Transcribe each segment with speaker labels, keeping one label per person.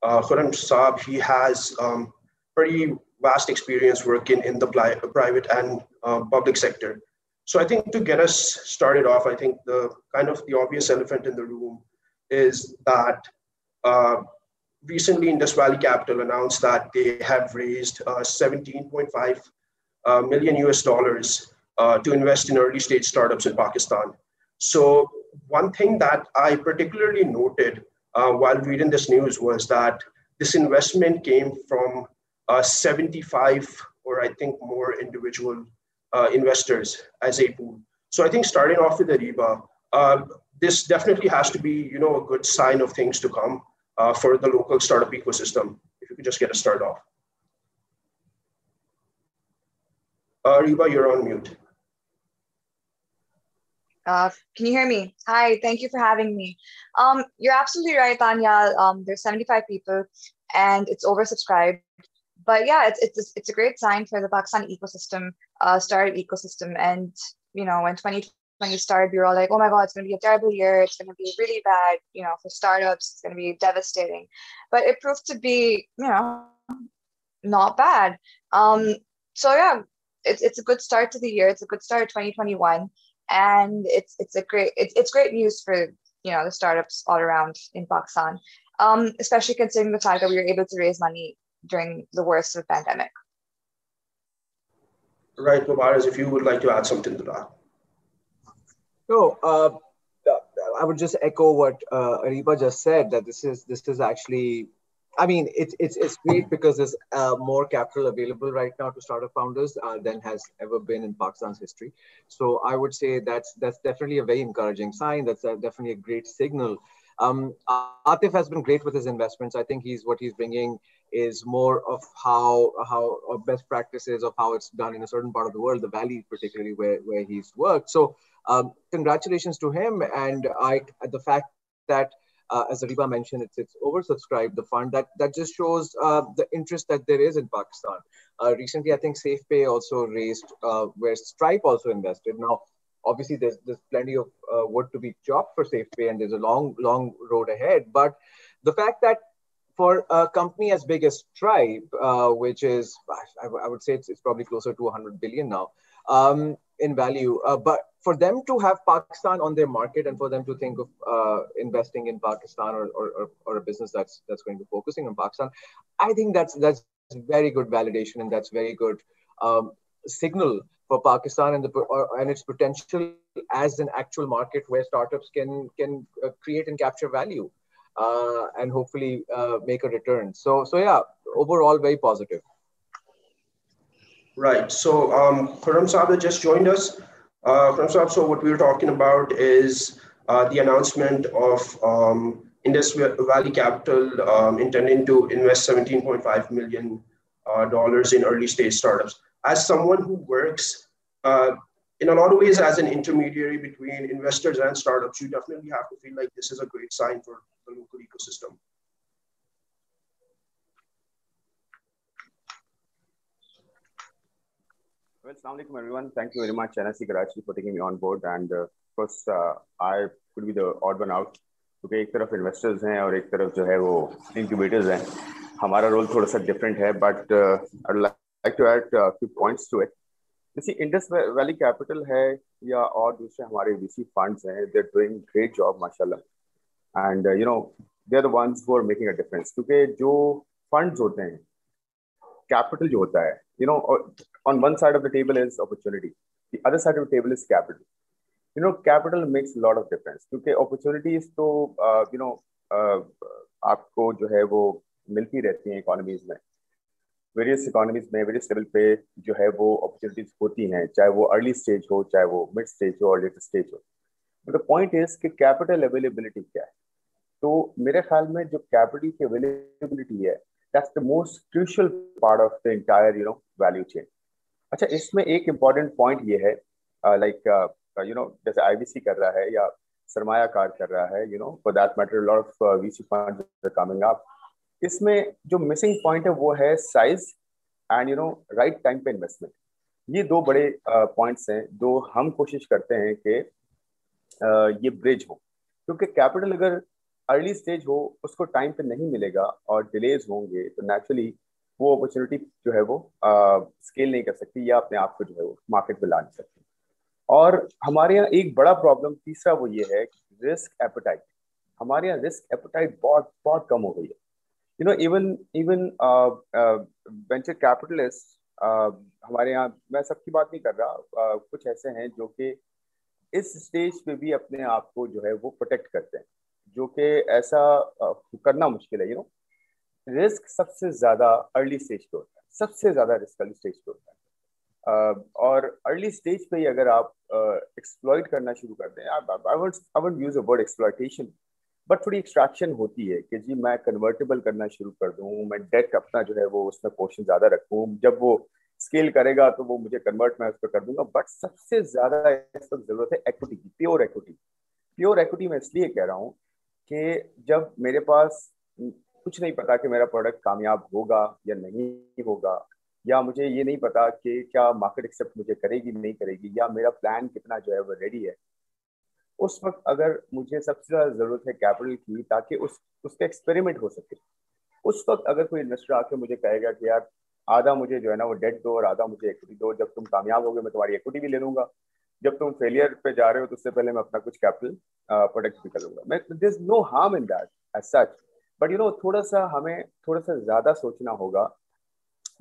Speaker 1: Khurram Saab, he has pretty vast experience working in the private and public sector. So I think to get us started off, I think the kind of the obvious elephant in the room is that uh, recently Indus Valley Capital announced that they have raised 17.5 million US dollars to invest in early stage startups in Pakistan. So one thing that I particularly noted while reading this news was that this investment came from 75 or I think more individual investors as a pool. So I think starting off with Ariba, this definitely has to be a good sign of things to come for the local startup ecosystem. If you could just get us started off. Ariba, you're on mute.
Speaker 2: Can you hear me? Hi, thank you for having me. You're absolutely right, Tanya. There's 75 people and it's oversubscribed. But yeah, it's a great sign for the Pakistani ecosystem, startup ecosystem. And when 2020 started, we were all like, oh my God, it's going to be a terrible year. It's going to be really bad, for startups. It's going to be devastating. But it proved to be, not bad. So yeah, it's a good start to the year. It's a good start of 2021. And it's great news for the startups all around in Pakistan, especially considering the fact that we were able to raise money during the worst of the pandemic.
Speaker 1: Right, Mubarak, if you would like to add something to that.
Speaker 3: No, I would just echo what Ariba just said, that this is actually, I mean, it's great because there's more capital available right now to startup founders than has ever been in Pakistan's history. So I would say that's definitely a very encouraging sign. That's definitely a great signal. Atif has been great with his investments. I think what he's bringing is more of how best practices of how it's done in a certain part of the world, the Valley particularly where he's worked. So congratulations to him, and the fact that as Ariba mentioned, it's oversubscribed, the fund, that just shows the interest that there is in Pakistan. Recently, I think SafePay also raised, where Stripe also invested. Now, obviously, there's plenty of wood to be chopped for SafePay, and there's a long road ahead. But the fact that for a company as big as Stripe, which is, I would say it's probably closer to 100 billion now in value, but for them to have Pakistan on their market and for them to think of investing in Pakistan or a business that's going to be focusing on Pakistan, I think that's very good validation, and that's very good signal for Pakistan and its potential as an actual market where startups can create and capture value and hopefully make a return. So yeah, overall very positive.
Speaker 1: Right. So Khurram Saab just joined us. Khurram Saab, so what we were talking about is the announcement of Indus Valley Capital intending to invest $17.5 million in early stage startups. As someone who works in a lot of ways as an intermediary between investors and startups, you definitely have to feel like this is a great sign for the local ecosystem.
Speaker 4: Well, Assalamu alaikum everyone. Thank you very much, NSE Karachi, for taking me on board. And first, I could be the odd one out. क्योंकि एक तरफ investors हैं और एक तरफ जो है वो incubators हैं. हमारा role थोड़ा सा different है, but I'd like to add a few points to it. जैसे Indus Valley Capital है या और दूसरे हमारे VC funds हैं, they're doing great job, माशाल्लाह. And they're the ones who are making a difference. क्योंकि जो funds होते हैं, capital जो होता है, on one side of the table is opportunity, the other side of the table is capital. Capital makes a lot of difference क्योंकि opportunities तो आपको जो है वो मिलती रहती हैं economies में, various economies में various level पे जो है वो opportunities होती हैं, चाहे वो early stage हो, चाहे वो mid stage हो और later stage हो. But the point is कि capital availability क्या है. तो मेरे ख्याल में जो capital की availability है, that's the most crucial part of the entire value chain. अच्छा, इसमें एक important point ये है, like जैसे IVC कर रहा है या सरमायाकार कर रहा है, for that matter a lot of VC funds are coming up. इसमें जो missing point है वो है size and right time पे investment. ये दो बड़े points हैं जो हम कोशिश करते हैं कि ये bridge हो, क्योंकि capital अगर अर्ली स्टेज हो उसको टाइम पे नहीं मिलेगा और डिलेज होंगे तो नेचुरली वो अपॉर्चुनिटी जो है वो स्केल नहीं कर सकती या अपने आप को जो है वो मार्केट पे ला नहीं सकती। और हमारे यहाँ एक बड़ा प्रॉब्लम तीसरा वो ये है रिस्क एपेटाइट। हमारे यहाँ रिस्क एपेटाइट बहुत बहुत कम हो गई है। You know even venture capitalist हमारे यहाँ, मैं सबकी बात नहीं कर रहा, कुछ ऐसे हैं जो कि इस स्टेज पे भी अपने आप को जो है वो प्रोटेक्ट करते हैं, जो कि ऐसा करना मुश्किल है। यू नो रिस्क सबसे ज्यादा अर्ली स्टेज पे होता है, सबसे ज्यादा रिस्क अर्ली स्टेज पे होता है। और अर्ली स्टेज पे ही अगर आप एक्सप्लॉइट करना शुरू कर दें, I would use a word exploitation, but थोड़ी एक्सट्रैक्शन होती है कि जी मैं कन्वर्टेबल करना शुरू कर दूं, मैं डेट अपना जो है वो उसमें पोर्शन ज्यादा रखूं, जब वो स्केल करेगा तो वो मुझे कन्वर्ट मैं उस पर कर दूंगा। बट सबसे ज्यादा इस वक्त जरूरत है एक्विटी की, प्योर एक्विटी। प्योर एक्विटी मैं इसलिए कह रहा हूँ कि जब मेरे पास कुछ नहीं पता कि मेरा प्रोडक्ट कामयाब होगा या नहीं होगा, या मुझे ये नहीं पता कि क्या मार्केट एक्सेप्ट मुझे करेगी नहीं करेगी, या मेरा प्लान कितना जो है वो रेडी है, उस वक्त अगर मुझे सबसे ज्यादा जरूरत है कैपिटल की ताकि उसका एक्सपेरिमेंट हो सके। उस वक्त अगर कोई इन्वेस्टर आके मुझे कहेगा कि यार आधा मुझे जो है ना वो डेट दो और आधा मुझे इक्विटी दो, जब तुम कामयाब होगे मैं तुम्हारी इक्विटी भी ले लूंगा, जब तुम फेलियर पे जा रहे हो तो उससे पहले मैं अपना कुछ कैपिटल प्रोटेक्ट भी कर लूंगा। मैं there is no harm in that as such, but you know थोड़ा सा हमें थोड़ा सा ज्यादा सोचना होगा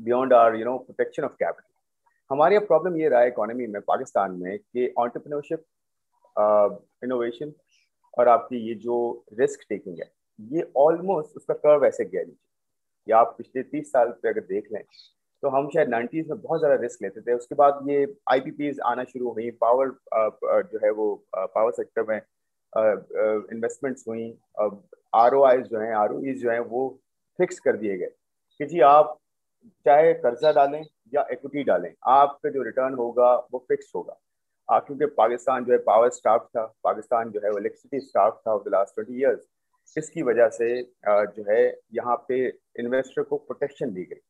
Speaker 4: beyond our you know protection of capital. हमारे यहाँ प्रॉब्लम ये रहा है इकोनॉमी में पाकिस्तान में कि एंटरप्रेन्योरशिप, इनोवेशन और आपकी ये जो रिस्क टेकिंग है, ये ऑलमोस्ट उसका कर्व ऐसे गया नीचे। या आप पिछले 30 साल पे अगर देख लें तो हम शायद 90s में बहुत ज़्यादा रिस्क लेते थे। उसके बाद ये IPPs आना शुरू हुई, पावर जो है वो पावर सेक्टर में इन्वेस्टमेंट्स हुई, ROIs जो हैं, ROEs जो हैं वो फिक्स कर दिए गए कि जी आप चाहे कर्जा डालें या इक्विटी डालें, आपका जो रिटर्न होगा वो फिक्स होगा। क्योंकि पाकिस्तान जो है पावर स्टाफ था, पाकिस्तान जो है वो इलेक्ट्रिसिटी स्टाफ था ओवर द लास्ट 20 ईयर्स, इसकी वजह से जो है यहाँ पे इन्वेस्टर को प्रोटेक्शन दी गई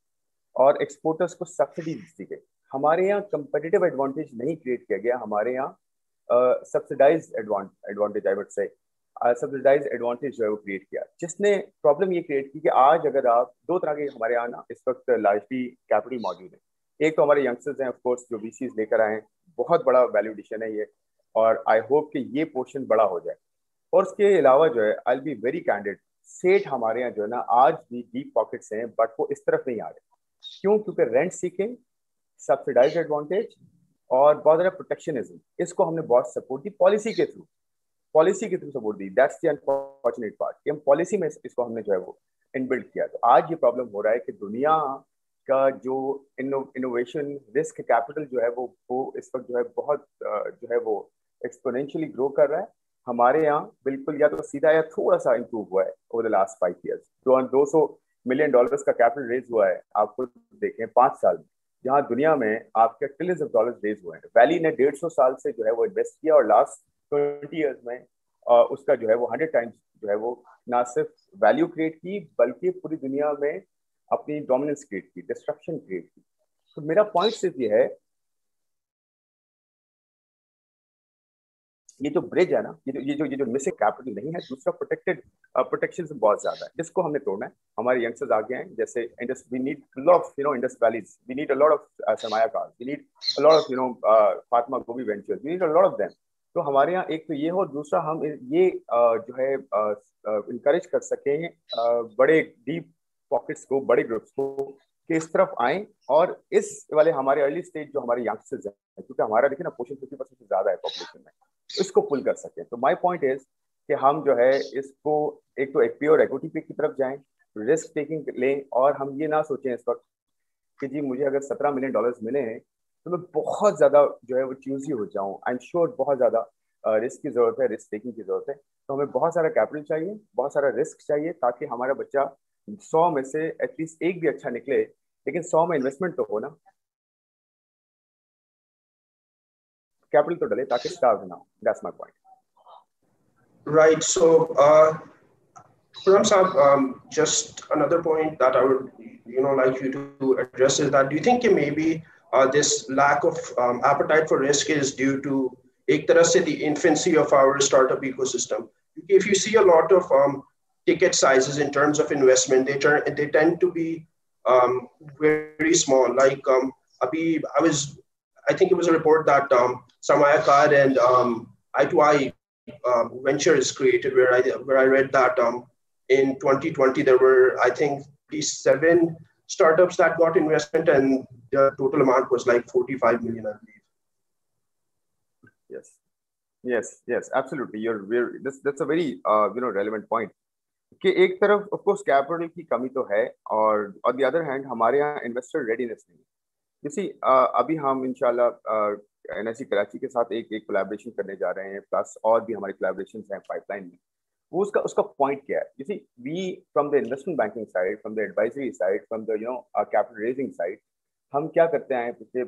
Speaker 4: और एक्सपोर्टर्स को सब्सिडी दी गई। हमारे यहाँ कंपेटिटिव एडवांटेज नहीं क्रिएट किया गया, हमारे यहाँ subsidize advantage I would say subsidize advantage जो है वो क्रिएट किया, जिसने प्रॉब्लम ये क्रिएट की कि आज अगर आप दो तरह के हमारे यहाँ ना इस वक्त लार्जली कैपिटल मौजूद है। एक तो हमारे यंगस्टर्स हैं ऑफ कोर्स जो VCs लेकर आए हैं, बहुत बड़ा वैल्यू एडिशन है ये, और आई होप कि ये पोर्शन बड़ा हो जाए। और उसके अलावा जो है I will be very candid, सेठ हमारे यहाँ जो है ना आज भी डीप पॉकेट्स हैं, बट वो इस तरफ नहीं आ रहे। क्यों? क्योंकि रेंट सीकिंग, सब्सिडाइज एडवांटेज और बहुत ज़्यादा प्रोटेक्शनिज्म, इसको हमने बहुत सपोर्ट दी पॉलिसी के through support the. That's the unfortunate part कि हम पॉलिसी में इसको हमने जो है वो इनबिल्ट किया। तो आज ये प्रॉब्लम हो रहा है कि दुनिया का जो इनोवेशन रिस्क कैपिटल जो है वो इस वक्त जो है बहुत जो है वो एक्सपोनेंशियली ग्रो कर रहा है। हमारे यहाँ बिल्कुल या तो सीधा या थोड़ा सा इंप्रूव हुआ है over the last 5 years. $200 million का कैपिटल रेज हुआ है, आपको देखें 5 साल में, जहाँ दुनिया में आपके ट्रिलियंस ऑफ डॉलर्स रेज हुए हैं। वैली ने 150 साल से जो है वो इन्वेस्ट किया और लास्ट 20 ईयर्स में उसका जो है वो 100 टाइम्स जो है वो ना सिर्फ वैल्यू क्रिएट की बल्कि पूरी दुनिया में अपनी डोमिनेंस क्रिएट की, डिस्ट्रक्शन क्रिएट की। तो मेरा पॉइंट सिर्फ ये है, ये जो ब्रिज है ना, ये जो मिसिंग कैपिटल नहीं है, दूसरा प्रोटेक्शन से बहुत ज्यादा है, इसको हमने तोड़ना है। हमारे यंगस्टर्स आगे हैं, जैसे we need a lot of Indus valleys, we need a lot of Sarmaya cars, we need a lot of Fatima Gobi ventures, we need a lot of them. तो हमारे यहाँ एक तो ये हो, दूसरा हम ये जो है इनकरेज कर सकें बड़े डीप पॉकेट्स को, बड़े ग्रुप्स को कि इस तरफ आएं और इस वाले हमारे अर्ली स्टेज जो हमारे यंगस्टर्स हैं, क्योंकि हमारा देखिए ना पोर्शन 50% से ज्यादा है पॉपुलेशन में, इसको पुल कर सकें। तो माय पॉइंट इज कि हम जो है इसको एक तो एक प्योर इक्विटी पे की तरफ जाएं, रिस्क टेकिंग लें, और हम ये ना सोचें इस वक्त कि जी मुझे अगर $17 मिलियन मिले हैं तो मैं बहुत ज्यादा जो है वो चूजी हो जाऊं। आई एम श्योर बहुत ज्यादा रिस्क की जरूरत है, रिस्क टेकिंग की जरूरत है। तो हमें बहुत सारा कैपिटल चाहिए, बहुत सारा रिस्क चाहिए, ताकि हमारा बच्चा 100 में से एटलीस्ट एक भी अच्छा निकले, लेकिन 100 में इन्वेस्टमेंट तो हो ना, कैपिटल तो डले ताकि स्टार्व ना हो। That's my point.
Speaker 1: Right. So, Khurram Saab, just another point that I would like you to address is that do you think maybe this lack of appetite for risk is due to एक तरह से the infancy of our startup ecosystem? If you see a lot of ticket sizes in terms of investment, they tend to be very small. Like I think it was a report that Samaya Card and I2I venture is created, where I read that in 2020 there were, I think, these 7 startups that got investment, and the total amount was like 45 million, I believe.
Speaker 4: Yes, absolutely. That's a very relevant point. कि एक तरफ of course capital की कमी तो है, और on the other hand हमारे यहाँ इन्वेस्टर रेडीनेस नहीं है. जैसे अभी हम इंशाल्लाह एनएससी कराची के साथ एक कोलैबोरेशन करने जा रहे हैं, प्लस और भी हमारे कोलैबोरेशंस हैं पाइपलाइन में. वो उसका पॉइंट क्या है? जैसे we from the investment banking side, from the advisory side, from the capital raising side, हम क्या करते हैं पिछले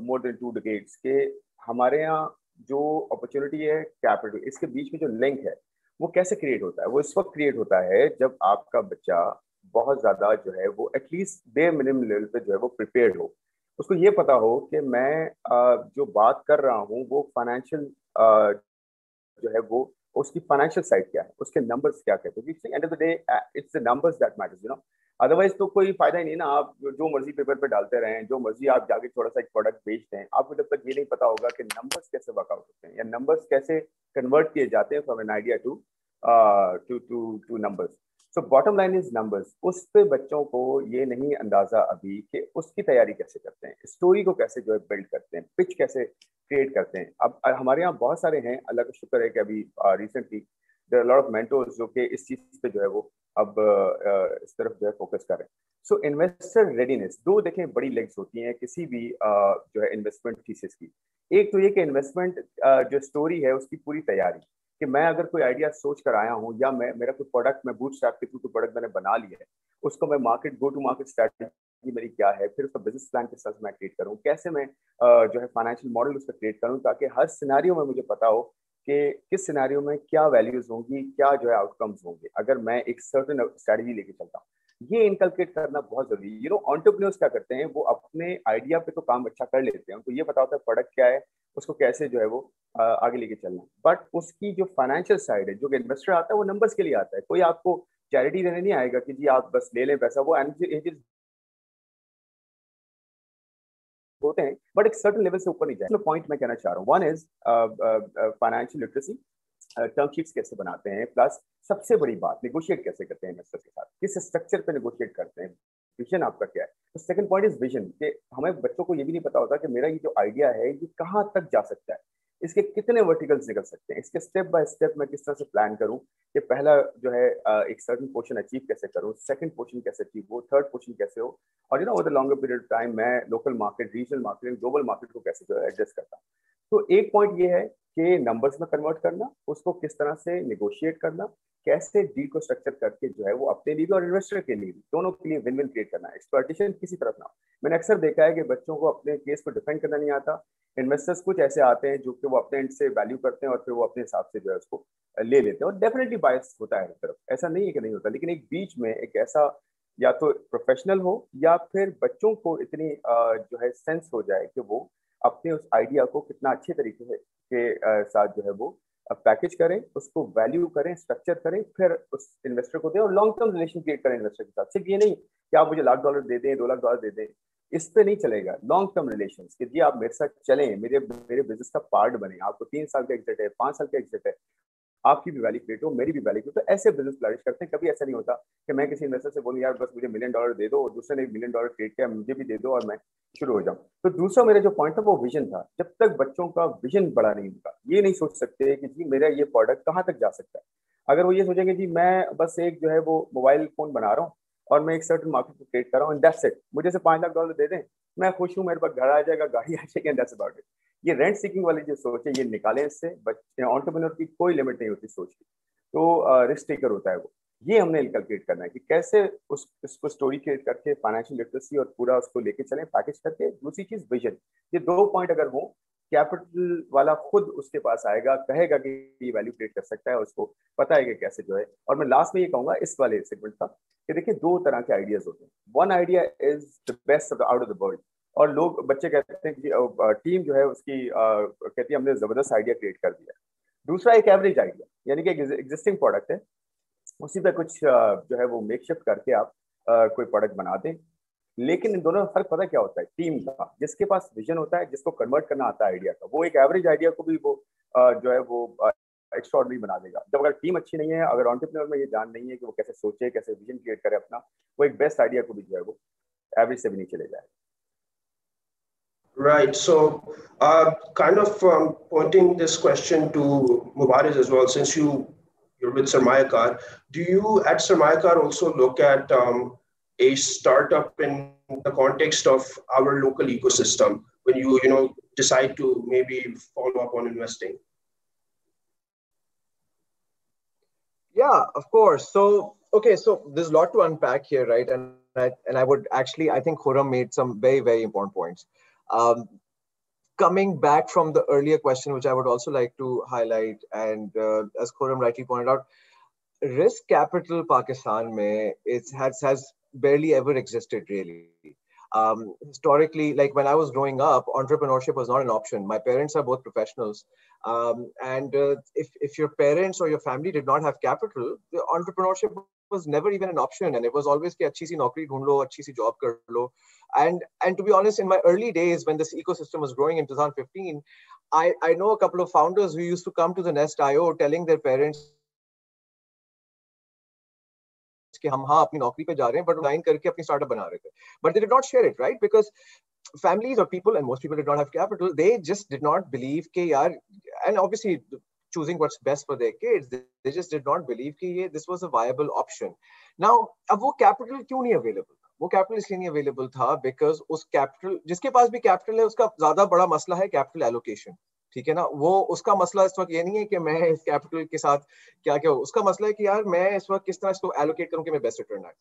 Speaker 4: मोर देन 2 डिकेड्स के हमारे यहाँ जो अपॉर्चुनिटी है कैपिटल, इसके बीच में जो लिंक है वो कैसे क्रिएट होता है? वो इस वक्त क्रिएट होता है जब आपका बच्चा बहुत ज्यादा जो है वो एटलीस्ट बेयर मिनिमम लेवल पे जो है वो प्रिपेयर्ड हो. उसको ये पता हो कि मैं जो बात कर रहा हूँ वो फाइनेंशियल जो है वो उसकी फाइनेंशियल साइड क्या है, उसके नंबर्स क्या कहते हैं. End of the day it's the numbers that matters. Otherwise तो कोई फायदा ही नहीं ना. आप जो मर्जी पेपर पे डालते रहें, जो मर्जी आप जाके थोड़ा सा एक प्रोडक्ट बेचते हैं, आपको जब तक ये नहीं पता होगा कि नंबर्स कैसे वर्कआउट होते हैं या नंबर्स कैसे कन्वर्ट किए जाते हैं from an idea two numbers. So bottom line is numbers. उस पे बच्चों को ये नहीं अंदाजा अभी कि उसकी तैयारी कैसे करते हैं, स्टोरी को कैसे जो है बिल्ड करते हैं, पिच कैसे क्रिएट करते हैं. अब हमारे यहाँ बहुत सारे हैं, अल्लाह का शुक्र है कि अभी recently there are lot of mentors जो कि इस चीज पे जो है वो अब इस तरफ जो है फोकस कर रहे हैं. सो इन्वेस्टर रेडीनेस, 2 देखें बड़ी लेग्स होती हैं किसी भी जो है इन्वेस्टमेंट थीसिस की. एक तो ये कि इन्वेस्टमेंट जो स्टोरी है उसकी पूरी तैयारी, कि मैं अगर कोई आइडिया सोच कर आया हूँ या मेरा कोई प्रोडक्ट, मैं बूटस्ट्रैप के थ्रू कोई प्रोडक्ट मैंने बना लिया है, उसको मैं market go to market strategy मेरी क्या है, फिर उसका बिजनेस प्लान किस तरह से मैं क्रिएट करूँ, कैसे मैं जो है फाइनेंशियल मॉडल उसका क्रिएट करूँ, ताकि हर सिनेरियो में मुझे पता हो कि किस सिनेरियो में क्या वैल्यूज होंगी, क्या जो है आउटकम्स होंगे अगर मैं एक सर्टेन स्ट्रैटेजी लेके चलता हूँ. ये इनकलकेट करना बहुत जरूरी है. एंटरप्रेन्योर्स क्या करते हैं, वो अपने आइडिया पे तो काम अच्छा कर लेते हैं, उनको ये पता होता है प्रोडक्ट क्या है, उसको कैसे जो है वो आगे लेके चलना. बट उसकी जो फाइनेंशियल साइड है, जो इन्वेस्टर आता है वो नंबर्स के लिए आता है. कोई आपको चैरिटी देने नहीं आएगा कि जी आप बस ले लें पैसा. वो होते हैं बट एक सर्टेन लेवल से ऊपर नहीं जाए. पॉइंट मैं कहना चाह रहा हूँ, one is financial literacy. Term sheets कैसे बनाते हैं, प्लस सबसे बड़ी बात नेगोशिएट कैसे करते हैं इन्वेस्टर्स के साथ, किस स्ट्रक्चर पे नेगोशिएट करते हैं, विजन आपका क्या है. तो सेकंड पॉइंट इज विजन, कि हमें बच्चों को ये भी नहीं पता होता कि मेरा ये जो आइडिया है ये कहाँ तक जा सकता है, इसके कितने वर्टिकल्स निकल सकते हैं, इसके स्टेप बाय स्टेप मैं किस तरह से प्लान करूं कि पहला जो है एक सर्टेन पोर्शन अचीव कैसे करूं, सेकंड पोर्शन कैसे अचीव हो, थर्ड पोर्शन कैसे हो, और over the longer period of time मैं local market, regional market, global market को कैसे जो है एडजस्ट करता हूं. तो एक पॉइंट ये है कि नंबर्स में कन्वर्ट करना, उसको किस तरह से नेगोशिएट करना, कैसे डील को स्ट्रक्चर करके जो है वो अपने लिए भी और इन्वेस्टर के लिए भी, दोनों के लिए विन विन क्रिएट करना. एक्सप्लॉइटेशन किसी तरफ ना. मैंने अक्सर देखा है कि बच्चों को अपने केस को डिफेंड करना नहीं आता. इन्वेस्टर्स कुछ ऐसे आते हैं जो कि वो अपने एंड से वैल्यू करते हैं और फिर वो अपने हिसाब से जो है उसको ले लेते हैं, और डेफिनेटली बायस होता है हर तरफ, ऐसा नहीं है कि नहीं होता. लेकिन एक बीच में एक ऐसा या तो प्रोफेशनल हो या फिर बच्चों को इतनी जो है सेंस हो जाए कि वो अपने उस आइडिया को कितना अच्छे तरीके के साथ जो है वो पैकेज करें, उसको वैल्यू करें, स्ट्रक्चर करें, फिर उस इन्वेस्टर को दें और लॉन्ग टर्म रिलेशन क्रिएट करें इन्वेस्टर के साथ. सिर्फ ये नहीं कि आप मुझे $1,00,000 दे दें, $2,00,000 दे दें, इस पे नहीं चलेगा. लॉन्ग टर्म रिलेशन कि जी आप मेरे साथ चलें, मेरे बिजनेस का पार्ट बने, आपको 3 साल का एग्जिट है, 5 साल का एग्जिट है, आपकी भी वैल्यू क्रिएट हो, मेरी भी वैल्यू क्रिएट हो. तो ऐसे बिजनेस फ्लरिश करते हैं. कभी ऐसा नहीं होता कि मैं किसी इन्वेस्टर से बोलूँ यार बस मुझे $1 million दे दो और दूसरे ने $1 million क्रिएट किया, मुझे भी दे दो और मैं शुरू हो जाऊँ. तो दूसरा मेरा जो पॉइंट था वो विजन था. जब तक बच्चों का विजन बड़ा नहीं होगा, ये नहीं सोच सकते कि जी मेरा ये प्रोडक्ट कहाँ तक जा सकता है. अगर वो ये सोचेंगे जी मैं बस एक जो है वो मोबाइल फोन बना रहा हूँ और मैं एक सर्टेन मार्केट को क्रिएट कर रहा हूँ एंड दैट्स इट, मुझे से $5,00,000 दे दें, मैं खुश हूँ, मेरे पास घर आ जाएगा, गाड़ी आ जाएगी, एंड दैट्स अबाउट इट. ये रेंट सीकिंग वाली जो सोच है ये निकालें इससे. बच्चे एंटरप्रेन्योर की कोई लिमिट नहीं होती सोच की, तो रिस्क टेकर होता है वो. ये हमने इनकलकेट करना है कि कैसे उसको स्टोरी क्रिएट करके फाइनेंशियल लिटरेसी और पूरा उसको लेके चलें पैकेज करके. दूसरी चीज विजन. ये 2 पॉइंट अगर हो, कैपिटल वाला खुद उसके पास आएगा, कहेगा कि ये वैल्यू क्रिएट कर सकता है, उसको पता है कि कैसे जो है. और मैं लास्ट में ये कहूंगा इस वाले सेगमेंट का कि देखिए 2 तरह के आइडियाज होते हैं. One idea is the best out of the world, और लोग बच्चे कहते हैं कि टीम जो है उसकी कहती है हमने जबरदस्त आइडिया क्रिएट कर दिया. दूसरा एक एवरेज आइडिया, यानी कि एग्जिस्टिंग प्रोडक्ट है, उसी पे कुछ जो है वो मेक शिफ्ट करके आप कोई प्रोडक्ट बना दें। लेकिन इन दोनों में फर्क पता क्या होता है, टीम का। जिसके पास विजन होता है, जिसको कन्वर्ट करना आता है आइडिया का, वो एक एवरेज आइडिया को भी वो जो है वो एक्स्ट्राऑर्डिनरी बना देगा। जब अगर टीम अच्छी नहीं है, अगर एंटरप्रेन्योर में ये जान नहीं है कि वो कैसे सोचे, कैसे विजन क्रिएट करे अपना, वो एक बेस्ट आइडिया को भी जो है वो एवरेज से भी नीचे ले जाए।
Speaker 1: Right. So, kind of pointing this question to Mubarak as well, since you're with Sarmayakar, do you at Sarmayakar also look at a startup in the context of our local ecosystem when you decide to maybe follow up on investing?
Speaker 3: Yeah, of course. So, okay, so there's a lot to unpack here, right? And I would actually, I think Khurram made some very, very important points. Coming back from the earlier question, which I would also like to highlight, and as Khurram rightly pointed out, risk capital Pakistan mein has barely ever existed, really. Historically, like when I was growing up, entrepreneurship was not an option. My parents are both professionals. And if your parents or your family did not have capital, the entrepreneurship was never even an option. And it was always ki achhi si naukri dhoond lo, achhi si job kar lo. And to be honest, in my early days, when this ecosystem was growing in 2015, I know a couple of founders who used to come to the Nest.io telling their parents कि हम हाँ अपनी नौकरी पे जा रहे हैं, but resign करके अपनी startup बना रहे थे. But they did not share it, right? Because families or people, and most people did not have capital, they just did not believe कि यार, and obviously choosing what's best for their kids, they just did not believe कि this was a viable option. Now, अब वो capital क्यों नहीं available था? वो capital इसलिए नहीं available था because उस capital, जिसके पास भी capital है, उसका ज़्यादा बड़ा मसला है capital allocation. ठीक है ना, वो उसका मसला इस वक्त ये नहीं है कि मैं इस कैपिटल के साथ क्या क्या हो, उसका मसला है कि यार मैं इस वक्त किस तरह इसको एलोकेट करूं कि मैं बेस्ट रिटर्न आए.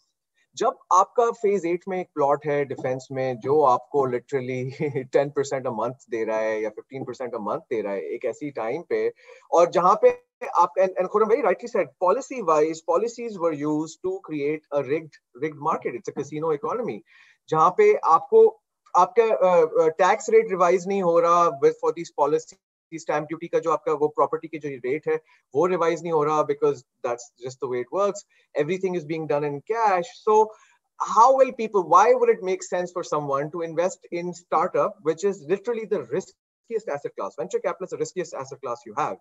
Speaker 3: जब आपका फेज 8 में एक प्लॉट है डिफेंस में जो आपको लिटरली 10% अ मंथ दे रहा है या 15% अ मंथ दे रहा है एक ऐसी टाइम पे, और जहां पे आप and Khurram very rightly said, policy wise policies were used to create a rigged market. It's a casino economy जहां पे आपको आपका टैक्स रेट रिवाइज नहीं हो रहा with for this policy. Stamp duty का जो आपका वो प्रॉपर्टी की जो रेट है वो रिवाइज नहीं हो रहा because that's just the way it works. Everything is being done in cash. So how will people, why would it make sense for someone to invest in startup which is literally the riskiest asset class? Venture capital is the riskiest asset class you have.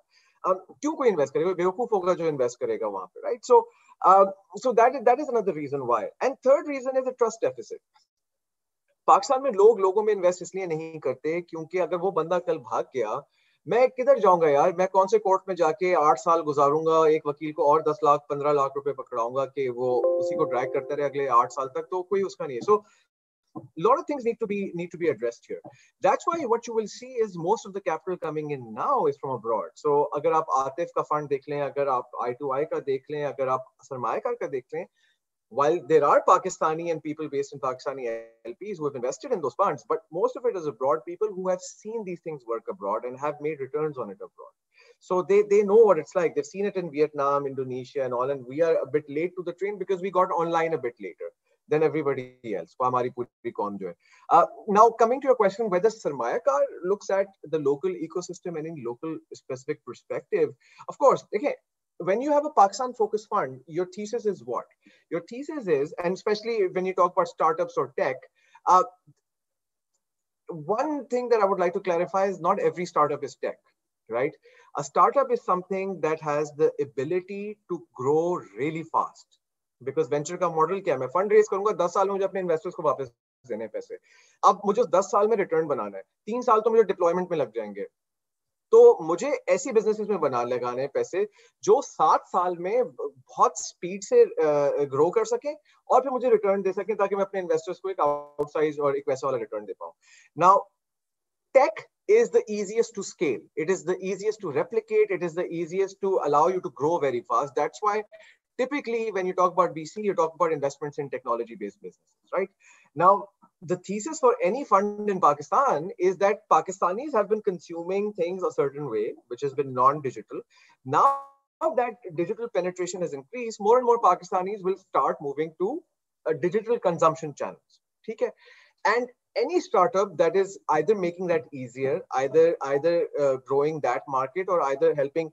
Speaker 3: क्यों कोई invest करेगा? बेवकूफ होगा जो invest करेगा वहां पे, right? So that is another reason why. And third reason is a trust deficit. Pakistan में लोगों में इन्वेस्ट इसलिए नहीं करते क्योंकि अगर वो बंदा कल भाग गया, मैं किधर जाऊंगा यार? मैं कौन से कोर्ट में जाके 8 साल गुजारूंगा, एक वकील को और 10 लाख 15 लाख रुपए पकड़ाऊंगा कि वो उसी को ड्रैग करते रहे अगले 8 साल तक? तो कोई उसका नहीं है. सो lot of things need to be addressed here. That's why what you will see is most of the capital coming in now is from abroad. So अगर आप आतिफ का फंड देख लें, अगर आप I2I का देख लें, अगर आप सरमायाकार का देख लें, while there are Pakistani and people based in Pakistani LPs who have invested in those funds, but most of it is abroad people who have seen these things work abroad and have made returns on it abroad. So they know what it's like. They've seen it in Vietnam, Indonesia and all, and we are a bit late to the train because we got online a bit later than everybody else. Now coming to your question, whether Sarmayakar looks at the local ecosystem and in local specific perspective, of course, okay, when you have a Pakistan focused fund, your thesis is what? Your thesis is, and especially when you talk about startups or tech, one thing that I would like to clarify is not every startup is tech, right? A startup is something that has the ability to grow really fast. Because venture का model क्या है? मैं fund raise करूंगा, 10 साल में मुझे अपने investors को वापस देने पैसे. अब मुझे 10 साल में रिटर्न बनाना है, 3 साल तो मुझे डिप्लॉयमेंट में लग जाएंगे. तो मुझे ऐसी बिजनेसेस में लगाने पैसे जो 7 साल में बहुत स्पीड से ग्रो कर सकें और फिर मुझे रिटर्न दे सकें ताकि मैं अपने इन्वेस्टर्स को एक आउटसाइज और एक वैसा वाला रिटर्न दे पाऊं. Now take is the easiest to scale. It is the easiest to replicate. It is the easiest to allow you to grow very fast. That's why typically when you talk about VC, you talk about investments in technology-based businesses, right? Now, the thesis for any fund in Pakistan is that Pakistanis have been consuming things a certain way, which has been non-digital. Now that digital penetration has increased, more and more Pakistanis will start moving to digital consumption channels. Okay? And any startup that is either making that easier, either growing that market, or either helping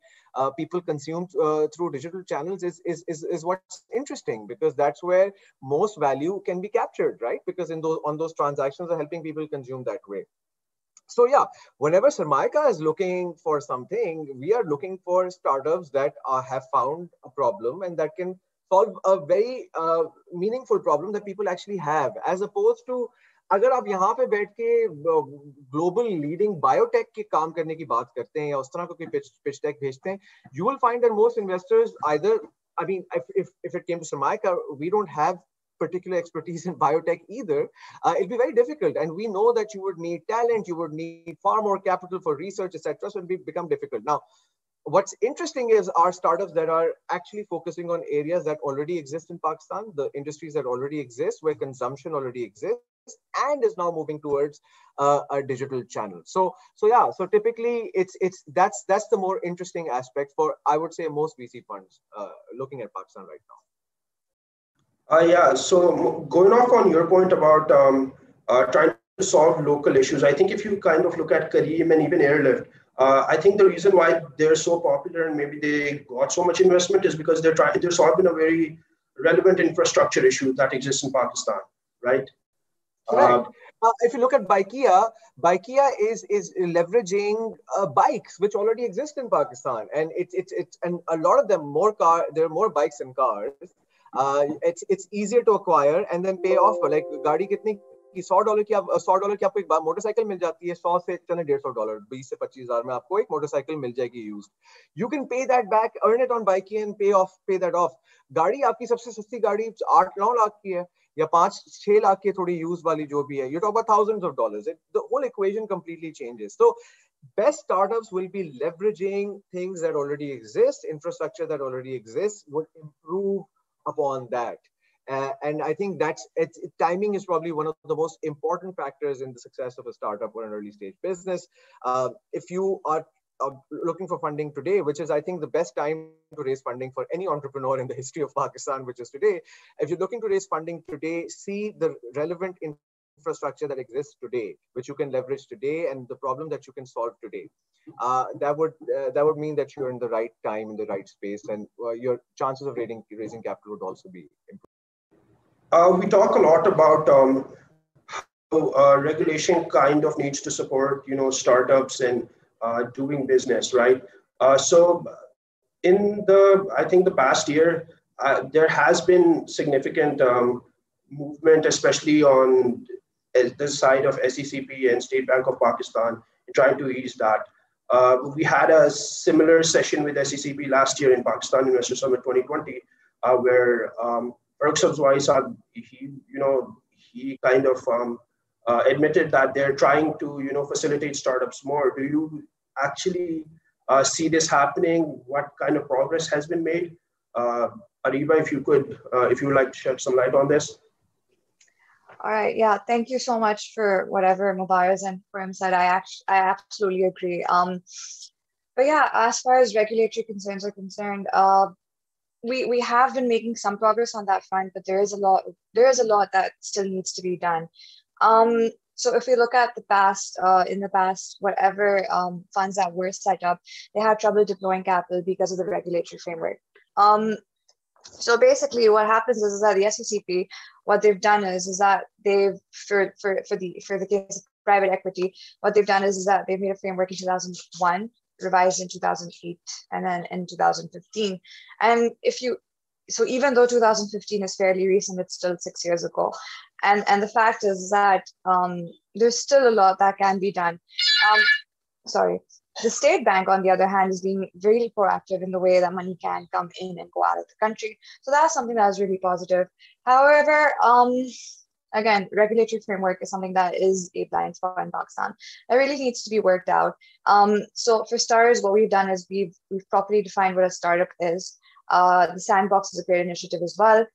Speaker 3: people consume through digital channels is what's interesting, because that's where most value can be captured, right? Because on those transactions are helping people consume that way. So yeah, whenever Sarmayka is looking for something, we are looking for startups that have found a problem and that can solve a very meaningful problem that people actually have, as opposed to अगर आप यहाँ पे बैठ के global leading biotech के काम करने की बात करते हैं या उस तरह को कोई pitch deck भेजते हैं, you will find that most investors either, I mean, if it came to Sarmayka, we don't have particular expertise in biotech either. It'll be very difficult, and we know that you would need talent, you would need far more capital for research, etc. So it'll become difficult. Now, what's interesting is our startups that are actually focusing on areas that already exist in Pakistan, the industries that already exist, where consumption already exists, and is now moving towards a digital channel. So yeah, so typically that's the more interesting aspect for, I would say, most VC funds looking at Pakistan right now.
Speaker 1: Yeah, so going off on your point about trying to solve local issues, I think if you kind of look at Careem and even Airlift, I think the reason why they're so popular and maybe they got so much investment is because they're solving a very relevant infrastructure issue that exists in Pakistan, right?
Speaker 3: Correct. If you look at Bikeya is leveraging bikes which already exist in Pakistan, and it's and a lot of them there are more bikes than cars. It's easier to acquire and then pay off. Like गाड़ी कितनी कि $100 की आपको एक motorcycle मिल जाती है, 100 से चले $150, 20 से 25,000 में आपको एक मोटरसाइकिल मिल जाएगी used. You can pay that back, earn it on Bikeya and pay that off. गाड़ी आपकी सबसे सस्ती गाड़ी 8-9 लाख की है या 5-6 लाख की थोड़ी यूज वाली जो भी है, you talk about thousands of dollars. The whole equation completely changes. So best startups will be leveraging things that already exist, infrastructure that already exists, would improve upon that. And I think timing is probably one of the most important factors in the success of a startup or an early stage business. If you are looking for funding today, which is, I think, the best time to raise funding for any entrepreneur in the history of Pakistan, which is today. If you're looking to raise funding today, see the relevant infrastructure that exists today, which you can leverage today, and the problem that you can solve today. That would mean that you're in the right time, in the right space, and your chances of raising capital would also be improved.
Speaker 1: We talk a lot about how regulation kind of needs to support, startups and doing business, right? So in I think the past year, there has been significant movement, especially on the side of SECP and State Bank of Pakistan, trying to ease that. We had a similar session with SECP last year in Pakistan Investor Summit 2020, where Farrukh Sabzwari, he kind of admitted that they're trying to, facilitate startups more. Do you actually see this happening? What kind of progress has been made? Ariba, if you would like to shed some light on this.
Speaker 2: All right. Yeah. Thank you so much for whatever Mubayaz and Prem said. I absolutely agree. But yeah, as far as regulatory concerns are concerned, we have been making some progress on that front, but there is a lot that still needs to be done. So if we look at in the past, whatever funds that were set up, they had trouble deploying capital because of the regulatory framework. So basically what happens is that the SECP, what they've done is that they've, for the case of private equity, what they've done is that they've made a framework in 2001, revised in 2008, and then in 2015. And so even though 2015 is fairly recent, it's still 6 years ago. And the fact is that there's still a lot that can be done. The State Bank, on the other hand, is being very proactive in the way that money can come in and go out of the country. So that's something that is really positive. However, again, regulatory framework is something that is a blind spot in Pakistan. It really needs to be worked out. So for starters, what we've done is we've properly defined what a startup is. The Sandbox is a great initiative as well.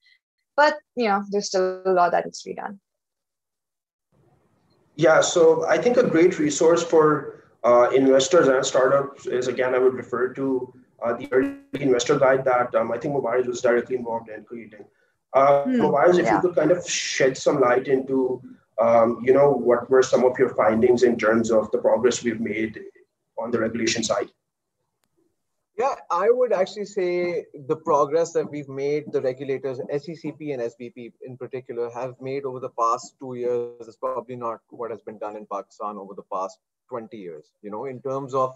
Speaker 2: But, there's still a lot that needs to be done.
Speaker 1: Yeah, so I think a great resource for investors and startups is, again, I would refer to the early investor guide that I think Mubayaz was directly involved in creating. Mubayaz, if you could kind of shed some light into what were some of your findings in terms of the progress we've made on the regulation side?
Speaker 3: Yeah, I would actually say the progress that we've made, the regulators, SECP and SBP in particular, have made over the past 2 years is probably not what has been done in Pakistan over the past 20 years. In terms of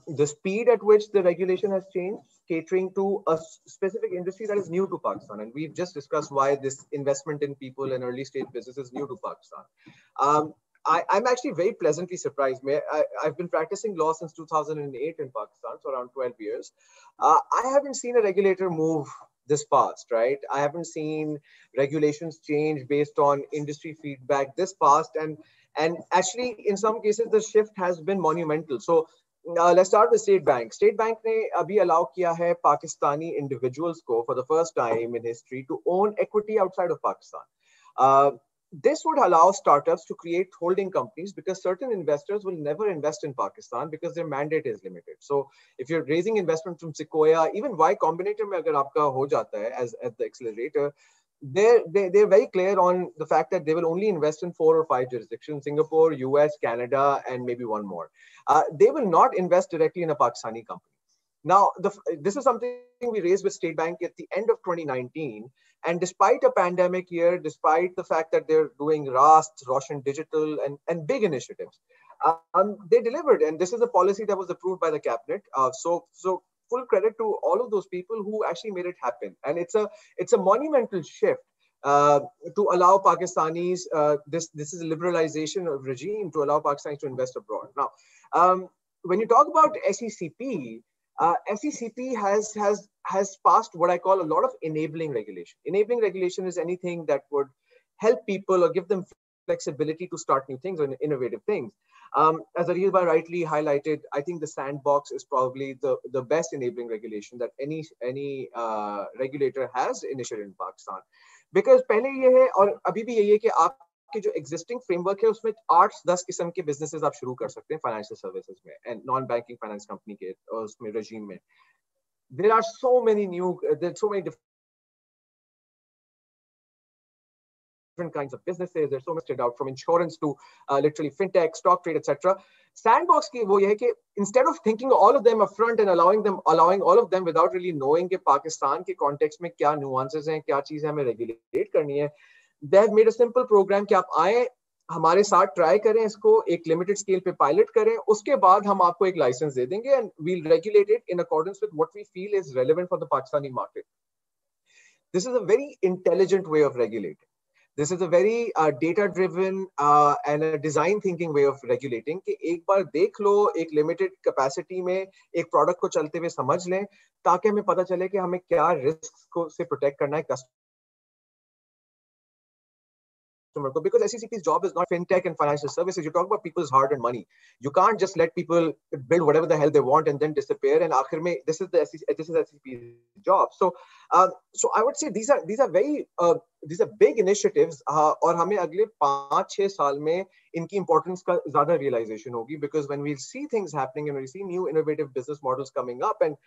Speaker 3: the speed at which the regulation has changed, catering to a specific industry that is new to Pakistan. And we've just discussed why this investment in people and early stage business is new to Pakistan. I'm actually very pleasantly surprised. I've been practicing law since 2008 in Pakistan, so around 12 years. I haven't seen a regulator move this fast, right? I haven't seen regulations change based on industry feedback this fast. And actually, in some cases, the shift has been monumental. So let's start with State Bank. State Bank ने अभी allow किया है Pakistani individuals को for the first time in history to own equity outside of Pakistan. This would allow startups to create holding companies because certain investors will never invest in Pakistan because their mandate is limited. So if you're raising investment from Sequoia, even Y Combinator में अगर आपका हो जाता है as at the accelerator, they're very clear on the fact that they will only invest in 4 or 5 jurisdictions: Singapore, US, Canada, and maybe one more. They will not invest directly in a Pakistani company. Now, this is something we raised with State Bank at the end of 2019. And despite a pandemic year, despite the fact that they're doing RAST, Roshan Digital, and big initiatives, they delivered. And this is a policy that was approved by the cabinet. So full credit to all of those people who actually made it happen. And it's a monumental shift to allow Pakistanis, this is a liberalization of regime to allow Pakistanis to invest abroad. Now, when you talk about SECP, SECP has passed what I call a lot of enabling regulation. Enabling regulation is anything that would help people or give them flexibility to start new things or innovative things. As Areel Bhai rightly highlighted, I think the sandbox is probably the best enabling regulation that any regulator has initiated in Pakistan. Because पहले ये है और अभी भी यही है कि आपके जो existing framework है उसमें 8-10 किस्म के businesses आप शुरू कर सकते हैं financial services में and non-banking finance company के उसमें regime में. There are so many different kinds of businesses. There's so much spread out from insurance to literally fintech, stock trade, etc. Sandbox की वो ये है कि instead of thinking all of them upfront and allowing all of them without really knowing कि पाकिस्तान के context में क्या nuances हैं, क्या चीजें हमें regulate करनी है, they have made a simple program कि आप आए हमारे साथ ट्राई करें इसको एक लिमिटेड स्केल पे पायलट करें उसके बाद हम आपको एक लाइसेंस दे देंगे and we'll regulate it in accordance with what we feel is relevant for the Pakistani market. This is a very intelligent way of regulating. This is a very data-driven and a design-thinking way of regulating. कि एक बार देख लो एक limited capacity में एक product को चलते हुए समझ लें ताकि हमें पता चले कि हमें क्या risks को से protect करना है customer को. Because SECP's job is not fintech and financial services. You talk about people's hard-earned money. You can't just let people build whatever the hell they want and then disappear. And आखिर में this is SECP's job. So I would say these are big initiatives. और हमें अगले 5-6 साल में इनकी importance का ज़्यादा realization होगी because when we see things happening and we see new innovative business models coming up and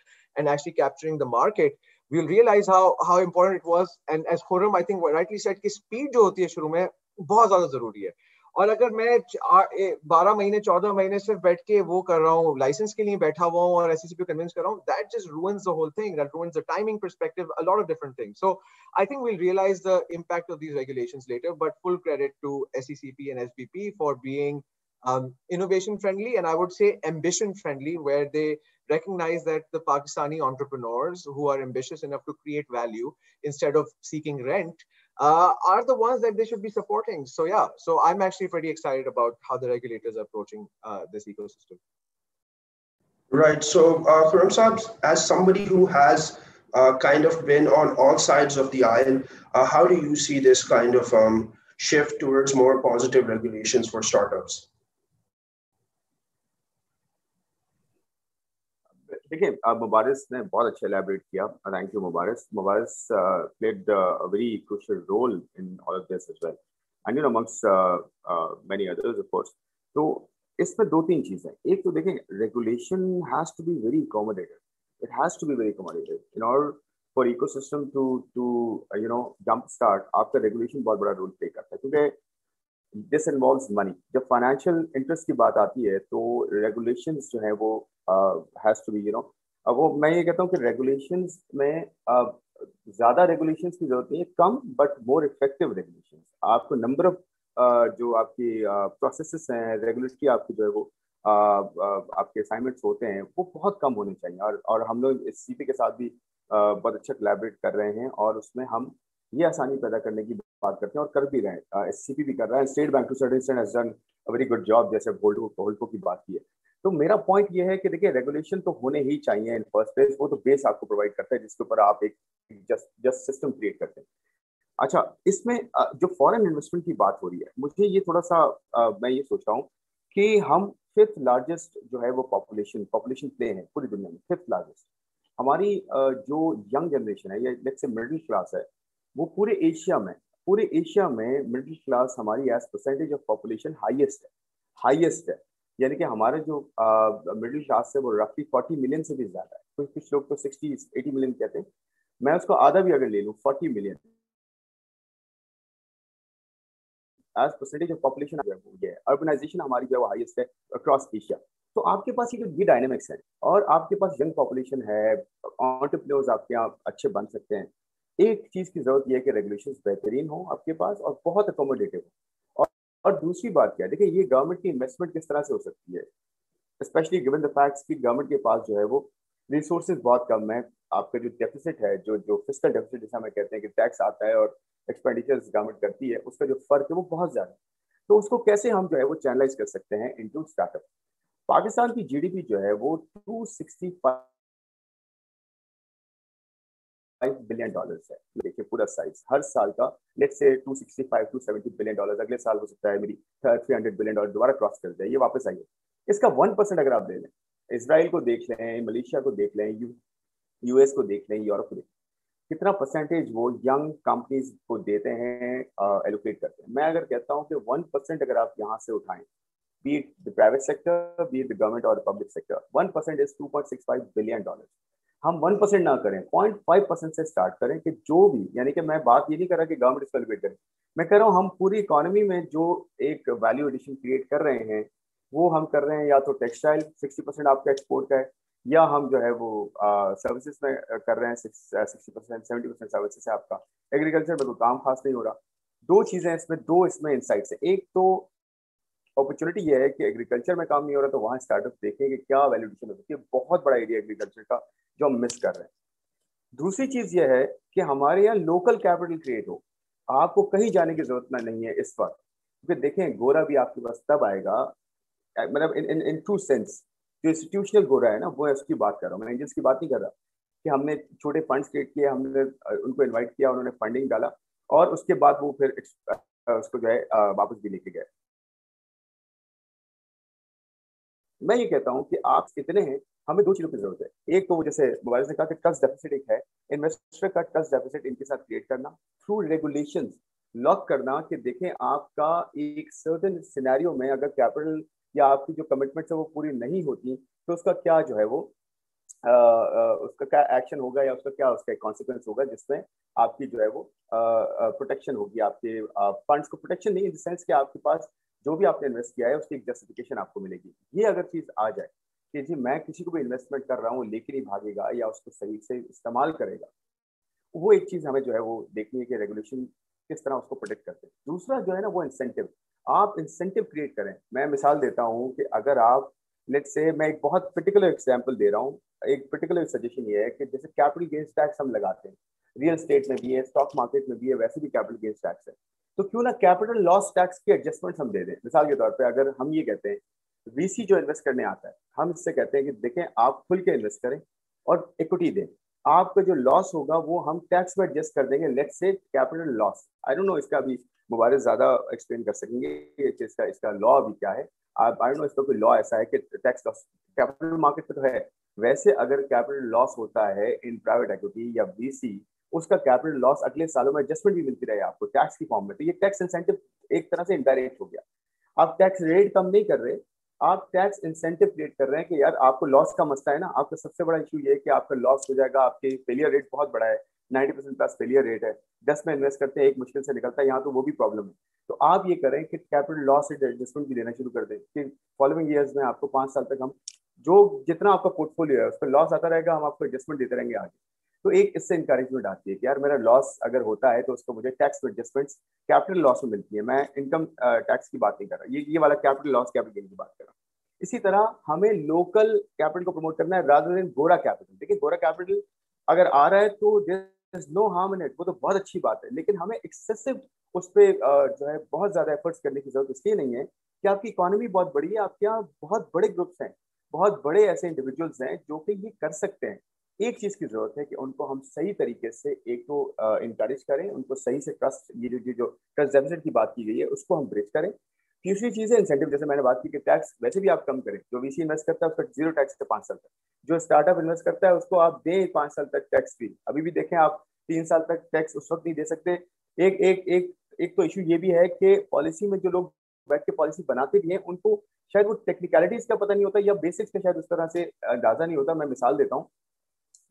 Speaker 3: actually capturing the market, we'll realize how important it was. And as Khurram, I think rightly said कि speed जो होती है शुरू में बहुत ज़्यादा ज़रूरी है. और अगर मैं 12 महीने 14 महीने सिर्फ बैठ के वो कर रहा हूँ लाइसेंस के लिए बैठा हुआ हूँ और SECP को कन्विंस कर रहा हूँ, that just ruins the whole thing. That ruins the timing perspective, a lot of different things. So I think we'll realize the impact of these regulations later, but full credit to SECP and SBP for being innovation friendly and I would say ambition friendly, where they recognize that the Pakistani entrepreneurs who are ambitious enough to create value instead of seeking rent are the ones that they should be supporting. So yeah, so I'm actually pretty excited about how the regulators are approaching this ecosystem.
Speaker 1: Right. So Khurram Saab, as somebody who has kind of been on all sides of the aisle, how do you see this kind of shift towards more positive regulations for startups?
Speaker 4: देखिए मुबारस ने बहुत अच्छा elaborate किया. Thank you मुबारस. मुबारस played a very crucial role in all of this as well, and amongst many others of course. तो इसमें 2-3 चीजें. एक तो देखें, regulation has to be very accommodative. It has to be very accommodative in order for ecosystem to jump start. आपका regulation बहुत बड़ा role play करता है क्योंकि दिस इन्वॉल्व्स मनी। जब फाइनेंशियल इंटरेस्ट की बात आती है तो रेगुलेशंस जो है वो हैज टू बी अब वो मैं ये कहता हूँ कि रेगुलेशंस में ज़्यादा रेगुलेशंस की जरूरत नहीं है, कम बट मोर इफेक्टिव रेगुलेशंस। आपको नंबर ऑफ जो आपकी प्रोसेसेस हैं रेगुलेटरी, आपकी जो है वो आपके असाइनमेंट्स होते हैं वो बहुत कम होने चाहिए। और हम लोग इस सीपी के साथ भी बहुत अच्छा कोलैबोरेट कर रहे हैं और उसमें हम ये आसानी पैदा करने की बात करते हैं और कर भी रहे हैं। एससीपी भी कर रहा है, state bank to certain extent has done a very good job, जैसे होल्डको की बात की है। तो मेरा पॉइंट ये है कि देखिए रेगुलेशन तो होने ही चाहिए इन फर्स्ट प्लेस, वो तो बेस आपको प्रोवाइड करता है जिसके ऊपर आप एक जस्ट सिस्टम क्रिएट करते हैं। अच्छा, इसमें जो फॉरेन इन्वेस्टमेंट की बात हो रही है, मुझे ये थोड़ा सा मैं ये सोच रहा हूँ कि हम फिफ्थ लार्जेस्ट जो है वो पॉपुलेशन प्ले है पूरी दुनिया में, फिफ्थ लार्जेस्ट। हमारी जो यंग जनरेशन है या लेट्स से मिडिल क्लास है, वो पूरे एशिया में मिडिल क्लास हमारी as percentage of population highest है। यानी कि हमारे जो मिडिल क्लास है वो रफली 40 मिलियन से भी ज्यादा है। कुछ लोग तो 60-80 मिलियन कहते हैं, मैं उसको आधा भी अगर ले लूँ 40 million as percentage of population जो है वो ये है। अर्बनाइजेशन हमारी जो है वो हाईएस्ट है अक्रॉस एशिया। तो आपके पास ये डायनेमिक्स है और आपके पास यंग पॉपुलेशन है, एंटरप्रेन्योर्स आपके यहाँ अच्छे बन सकते हैं। एक चीज की जरूरत यह है कि रेगुलेशंस बेहतरीन हो आपके पास और बहुत अकोमोडेटिव हो। और दूसरी बात क्या है, देखिए ये गवर्नमेंट की इन्वेस्टमेंट किस तरह से हो सकती है, स्पेशली गिवन द फैक्ट्स कि गवर्नमेंट के पास जो है वो रिसोर्सेज बहुत कम है। आपका जो डेफिसिट है, जो फिस्कल डेफिसिट जैसा हमें कहते हैं कि टैक्स आता है और एक्सपेंडिचर्स गवर्नमेंट करती है, उसका जो फर्क है वो बहुत ज्यादा है। तो उसको कैसे हम जो है वो चैनलाइज कर सकते हैं इनटू स्टार्टअप। पाकिस्तान की जीडीपी जो है वो $265 बिलियन है। देखिए पूरा साइज हर साल का, लेट्स से 265-270 बिलियन, अगले साल हो सकता है मेरी $300 बिलियन दोबारा क्रॉस कर जाए, ये वापस आइए। इसका 1% अगर आप ले लें, इसराइल को देख लें, मलेशिया को देख लें, यूएस को देख लें, यूरोप को देख लें, कितना परसेंटेज वो यंग कंपनीज को देते हैं, एलोकेट करते हैं। मैं अगर कहता हूँ कि 1% अगर आप यहाँ से उठाएं, be it the private sector, be it the government or the public sector, 1% is $2.65 billion. हम 1% ना करें, 0.5% से स्टार्ट करें कि जो भी, यानी कि मैं बात ये नहीं कर रहा कि गवर्नमेंट इसको एलोकेट करे, मैं कह रहा हूँ हम पूरी इकोनॉमी में जो एक वैल्यू एडिशन क्रिएट कर रहे हैं वो हम कर रहे हैं। या तो टेक्सटाइल 60% आपका एक्सपोर्ट का है, या हम जो है वो सर्विसेज में कर रहे हैं 60%, 70% सर्विसेज है आपका। एग्रीकल्चर में कोई काम खास नहीं हो रहा। दो चीजें इसमें, दो इसमें इंसाइट्स है। एक तो अपॉर्चुनिटी ये है कि एग्रीकल्चर में काम नहीं हो रहा तो वहाँ स्टार्टअप देखें कि क्या वैल्यू एडिशन हो सकती है, बहुत बड़ा एरिया एग्रीकल्चर का जो हम मिस कर रहे हैं। दूसरी चीज ये है कि हमारे यहाँ लोकल कैपिटल क्रिएट हो, आपको कहीं जाने की जरूरत नहीं है इस वक्त, क्योंकि देखें गोरा भी आपके पास तब आएगा, मतलब इन ट्रू सेंस जो इंस्टीट्यूशनल गोरा है ना, वो उसकी बात कर रहा हूँ मैं, एंजल्स की बात नहीं कर रहा कि हमने छोटे फंड्स क्रिएट किए, हमने उनको इन्वाइट किया, उन्होंने फंडिंग डाला और उसके बाद वो फिर उसको जो है वापस भी लेके गए। मैं ये कहता हूँ कि आप इतने हैं, हमें दो चीजों की जरूरत है। एक तो वो जैसे मोबाइल ने कहा कि ट्रस्ट डेफिसिट एक है, इन्वेस्टर का ट्रस्ट डेफिसिट इनके साथ क्रिएट करना, थ्रू रेगुलेशंस लॉक करना कि देखें आपका एक सर्टेन सिनेरियो में अगर कैपिटल या आपकी जो कमिटमेंट्स है वो पूरी नहीं होती तो उसका क्या जो है वो उसका क्या एक्शन होगा या उसका कॉन्सिक्वेंस होगा, जिसमें आपकी जो है वो प्रोटेक्शन होगी, आपके फंड्स को प्रोटेक्शन नहीं इन द सेंस कि आपके पास जो भी आपने इन्वेस्ट किया है उसकी एक जस्टिफिकेशन आपको मिलेगी। ये अगर चीज आ जाए कि जी मैं किसी को भी इन्वेस्टमेंट कर रहा हूँ लेकिन ही भागेगा या उसको सही से इस्तेमाल करेगा, वो एक चीज हमें जो है वो देखनी है कि रेगुलेशन किस तरह उसको प्रोटेक्ट करते हैं। दूसरा जो है ना वो इंसेंटिव, आप इंसेंटिव क्रिएट करें। मैं मिसाल देता हूँ कि अगर आप लेट्स से, मैं एक बहुत पर्टिकुलर एग्जांपल दे रहा हूँ, एक पर्टिकुलर सजेशन ये है कि जैसे कैपिटल गेन्स टैक्स हम लगाते हैं, रियल एस्टेट में भी है, स्टॉक मार्केट में भी है, वैसे भी कैपिटल गेन्स टैक्स है, तो क्यों ना कैपिटल लॉस टैक्स के एडजस्टमेंट हम दे दें। मिसाल के तौर पर अगर हम ये कहते हैं वीसी जो इन्वेस्ट करने आता है, हम इससे कहते हैं कि देखें आप खुल के इन्वेस्ट करें और इक्विटी दें, आपका जो लॉस होगा वो हम टैक्स में एडजस्ट कर देंगे, let's say capital loss. I don't know इसका भी मुबारक ज्यादा एक्सप्लेन कर सकेंगे इसका लॉ अभी क्या है। आप आई डोंट नो इसका कोई लॉ ऐसा है कि टैक्स लॉस कैपिटल मार्केट में तो है, वैसे अगर कैपिटल लॉस होता है इन प्राइवेट इक्विटी या वीसी, उसका कैपिटल लॉस अगले सालों में एडजस्टमेंट भी मिलती रहे आपको टैक्स की फॉर्म में, तो ये टैक्स इंसेंटिव एक तरह से इनडायरेक्ट हो गया। आप टैक्स रेट कम नहीं कर रहे, आप टैक्स इंसेंटिव क्रिएट कर रहे हैं कि यार आपको लॉस का मसला है ना, आपका सबसे बड़ा इशू ये है कि आपका लॉस हो जाएगा, आपके फेलियर रेट बहुत बड़ा है, 90% प्लस फेलियर रेट है, 10 में इन्वेस्ट करते हैं, एक मुश्किल से निकलता है, यहाँ तो वो भी प्रॉब्लम है। तो आप ये करें कि कैपिटल लॉस एडजस्टमेंट भी देना शुरू कर दें कि फॉलोइंग ईयर्स में आपको 5 साल तक हम जो जितना आपका पोर्टफोलियो है उस पर लॉस आता रहेगा, हम आपको एडजस्टमेंट देते रहेंगे आगे। तो एक इससे इंकरेजमेंट आती है कि यार मेरा लॉस अगर होता है तो उसको मुझे टैक्स एडजस्टमेंट्स कैपिटल लॉस में मिलती है। मैं इनकम टैक्स की बात नहीं कर रहा, ये वाला कैपिटल लॉस कैपिटल गेन की बात कर रहा हूँ। इसी तरह हमें लोकल कैपिटल को प्रमोट करना है रादर देन गोरा कैपिटल। देखिए गोरा कैपिटल अगर आ रहा है तो there is no harm in it, वो तो बहुत अच्छी बात है, लेकिन हमें एक्सेसिव उस पर जो है बहुत ज्यादा एफर्ट्स करने की जरूरत इसलिए नहीं है कि आपकी इकोनॉमी बहुत बड़ी है, आपके यहाँ बहुत बड़े ग्रुप्स हैं, बहुत बड़े ऐसे इंडिविजुअल्स हैं जो कि ये कर सकते हैं। एक चीज की जरूरत है कि उनको हम सही तरीके से एक तो इंकरेज करें, उनको सही से ट्रस्ट, ये जो ट्रस्ट डेफिसिट की बात की गई है उसको हम ब्रिज करें। तीसरी चीज है इंसेंटिव, जैसे मैंने बात की कि टैक्स वैसे भी आप कम करें। जो वीसी इन्वेस्ट करता है उसका 0 टैक्स है 5 साल तक, जो स्टार्टअप इन्वेस्ट करता है उसको आप दें 5 साल तक टैक्स फ्री। अभी भी देखें आप 3 साल तक टैक्स उस वक्त नहीं दे सकते। एक एक एक एक तो इशू ये भी है कि पॉलिसी में जो लोग बैठ के पॉलिसी बनाते भी हैं उनको शायद वो टेक्निकलिटीज का पता नहीं होता या बेसिक्स का शायद उस तरह से अंदाजा नहीं होता। मैं मिसाल देता हूँ,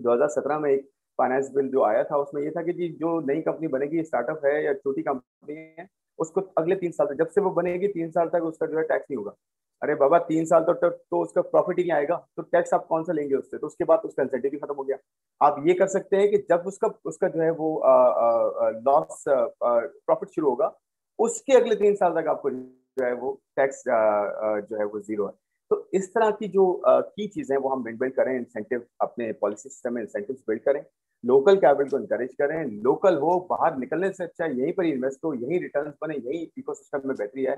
Speaker 4: 2017 में एक फाइनेंस बिल जो आया था उसमें ये था कि जी जो नई कंपनी बनेगी, स्टार्टअप है या छोटी कंपनी है, उसको अगले 3 साल तक, जब से वो बनेगी 3 साल तक उसका जो है टैक्स नहीं होगा। अरे बाबा 3 साल तो उसका प्रॉफिट ही नहीं आएगा, तो टैक्स आप कौन सा लेंगे उससे? तो उसके बाद उसका इंसेंटिव भी खत्म हो गया। आप ये कर सकते हैं कि जब उसका उसका जो है वो लॉस प्रॉफिट शुरू होगा, उसके अगले 3 साल तक आपको जो है वो टैक्स जो है वो जीरो है। तो इस तरह की जो की चीजें वो हम बिल्ड करें, इंसेंटिव अपने पॉलिसी सिस्टम में इंसेंटिव्स बिल्ड करें, लोकल कैपिटल को इंकरेज करें, लोकल हो, बाहर निकलने से अच्छा यहीं पर इन्वेस्ट हो, यहीं रिटर्न्स बने, यहीं इकोसिस्टम में बेहतरी है,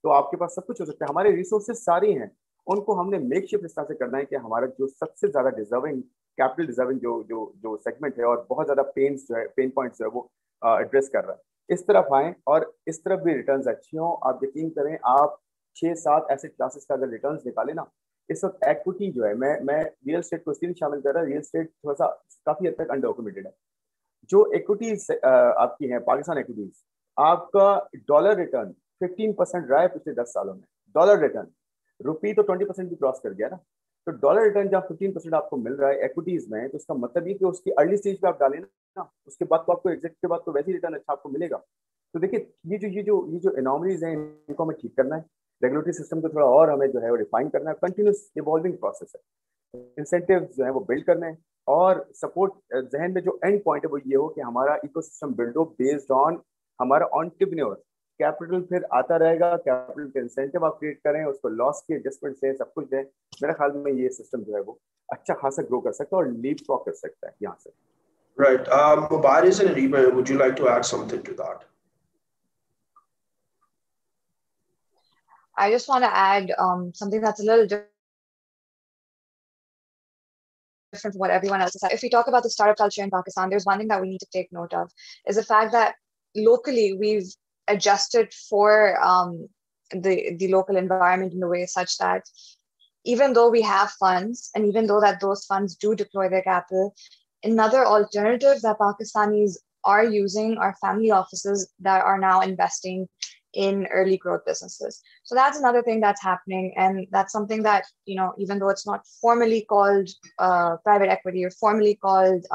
Speaker 4: तो आपके पास सब कुछ हो सकता है। हमारे रिसोर्सेज सारी हैं, उनको हमने मेकशिफ्ट इस तरह से करना है कि हमारा जो सबसे ज्यादा डिजर्विंग कैपिटल डिजर्विंग जो जो जो सेगमेंट है और बहुत ज्यादा पेन पॉइंट्स जो है वो एड्रेस कर रहा है, इस तरफ आए और इस तरफ भी रिटर्न्स अच्छी हों। आप यकीन करें, आप 6-7 एसेट क्लासेस का अगर रिटर्न्स निकाले ना, इस वक्त एक्विटी जो है, मैं रियल एस्टेट को इसलिए शामिल कर रहा है, रियल एस्टेट थोड़ा सा काफी हद तक अंडर डॉक्यूमेंटेड है। जो इक्विटीज आपकी है पाकिस्तान इक्विटीज, आपका डॉलर रिटर्न 15% रहा है पिछले 10 सालों में। डॉलर रिटर्न, रुपी तो 20% भी क्रॉस कर गया ना, तो डॉलर रिटर्न जब 15% आपको मिल रहा है एक्विटीज में, तो इसका मतलब ये कि उसकी अर्ली स्टेज पे आप डालें ना, उसके बाद तो आपको एग्जिट के बाद तो वैसे ही रिटर्न अच्छा आपको मिलेगा। तो देखिए ये जो एनॉमलीज हैं इनको हमें ठीक करना है, रेगुलेटरी सिस्टम को थोड़ा और हमें जो है वो रिफाइन करना है, कंटिन्यूस इवॉल्विंग प्रोसेस है। इंसेंटिव जो है वो बिल्ड करने हैं और सपोर्ट जहन में जो एंड पॉइंट है वो ये हो कि हमारा इकोसिस्टम बिल्ड हो बेस्ड ऑन हमारा एंटरप्रेन्योर कैपिटल, फिर आता रहेगा, कैपिटल के इंसेंटिव आप क्रिएट करें, उसको लॉस के एडजस्टमेंट से सब कुछ दें। मेरा ख्याल में ये सिस्टम जो है वो अच्छा खासा ग्रो कर सकता है और लीप फ्रॉग कर सकता है यहाँ से।
Speaker 1: Right. Mubaris and Reba, would you like to add something to that?
Speaker 2: I just want to add something that's a little different from what everyone else has said. If we talk about the startup culture in Pakistan, there's one thing that we need to take note of is the fact that locally we've adjusted for the local environment in a way such that even though we have funds and even though that those funds do deploy their capital, another alternative that Pakistanis are using are family offices that are now investing in early growth businesses. So that's another thing that's happening. And that's something that, even though it's not formally called private equity or formally called,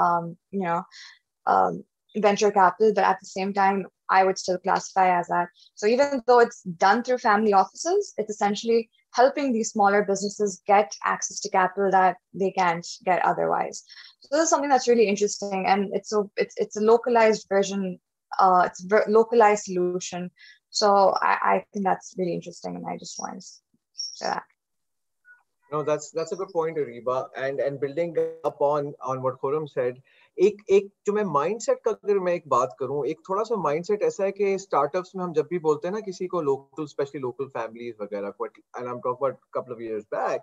Speaker 2: venture capital, but at the same time, I would still classify as that. So even though it's done through family offices, it's essentially helping these smaller businesses get access to capital that they can't get otherwise. So this is something that's really interesting, and it's a localized version. It's a localized solution. So I think that's really interesting, and I just want to say that.
Speaker 3: No, that's a good point, Ariba. And building up on what Khurram said, एक जो मैं mindset का अगर मैं एक बात करूं, एक थोड़ा सा माइंडसेट ऐसा है कि स्टार्टअप्स में हम जब भी बोलते हैं ना किसी को लोकल, स्पेशली लोकल फैमिलीज वगैरह को, and I am talking about couple of years back,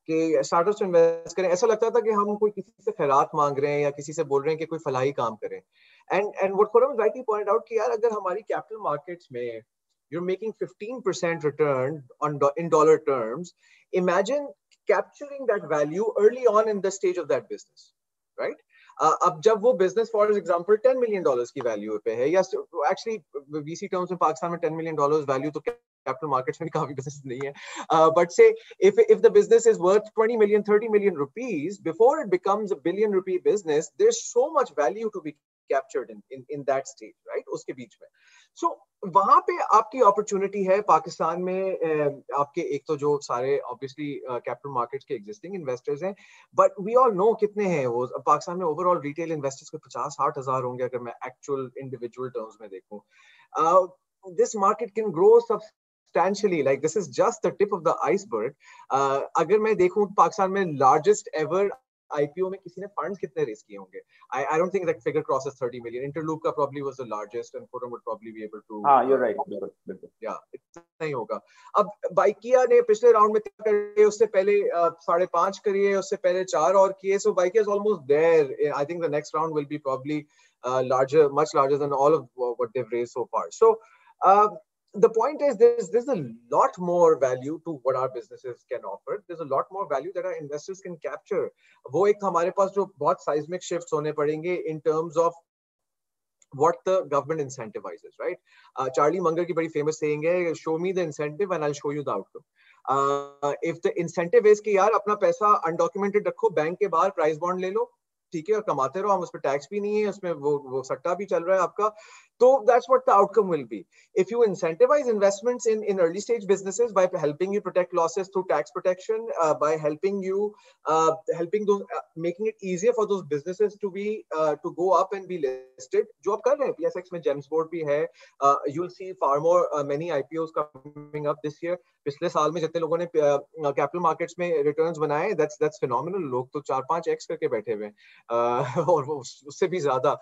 Speaker 3: कि स्टार्टअप्स में इन्वेस्ट करें, ऐसा लगता था कि हम कोई किसी से खैरात मांग रहे हैं या किसी से बोल रहे हैं कि कोई फलाही काम करें। And what Khurram rightly point out कि यार अगर हमारी कैपिटल मार्केट्स में you're making 15% return in dollar terms, imagine capturing that value early on in the stage of that business, right? अब जब वो business for example $10 million की value पे है, या actually VC terms में पाकिस्तान में $10 million value तो capital markets में काफी business नहीं है. But say if the business is worth 20 million, 30 million rupees, before it becomes a billion rupee business, there's so much value to be captured in that stage, right? उसके बीच में. So वहाँ पे आपकी opportunity है पाकिस्तान में. आपके एक तो जो सारे obviously capital markets के existing investors हैं, but we all know कितने हैं वो. पाकिस्तान में overall retail investors को 50-60 हजार होंगे अगर मैं actual individual terms में देखूं. This market can grow substantially. Like this is just the tip of the iceberg. अगर मैं देखूं पाकिस्तान में largest ever IPO में किसी ने funds कितने raise किए होंगे? I don't think that figure crosses 30 million. Interloop का probably was the largest, and Quorum would probably be able to.
Speaker 4: You're right. बिल्कुल.
Speaker 3: Yeah, इतना नहीं होगा. अब बाइकिया ने पिछले राउंड में करे, उससे पहले 5.5 करिए, उससे पहले 4 और किए. So Baikya is almost there. I think the next round will be probably larger, much larger than all of what they've raised so far. So the point is there's a lot more value to what our businesses can offer. There's a lot more value that our investors can capture. वो एक हमारे पास जो बहुत seismic shifts होने पड़ेंगे in terms of what the government incentivizes, right? Charlie Munger की बड़ी famous saying है, show me the incentive and I'll show you the outcome. If the incentive is कि यार अपना पैसा undocumented रखो, बैंक के बाहर price bond ले लो, ठीक है, और कमाते रहो, हम उस पर टैक्स भी नहीं है, उसमें वो सट्टा भी चल रहा है आपका, तो that's what the outcome will be. If you incentivize investments in early stage businesses by helping you protect losses through tax protection, by helping you making it easier for those businesses to go up and be listed, जो आप कर रहे हैं, PSX में GEMS board भी है, you'll see far more many IPOs coming up this year. पिछले साल में जितने लोगों ने कैपिटल मार्केट्स में रिटर्न्स बनाए, that's phenomenal. लोग तो 4-5x करके बैठे हुए हैं, और उससे भी ज्यादा.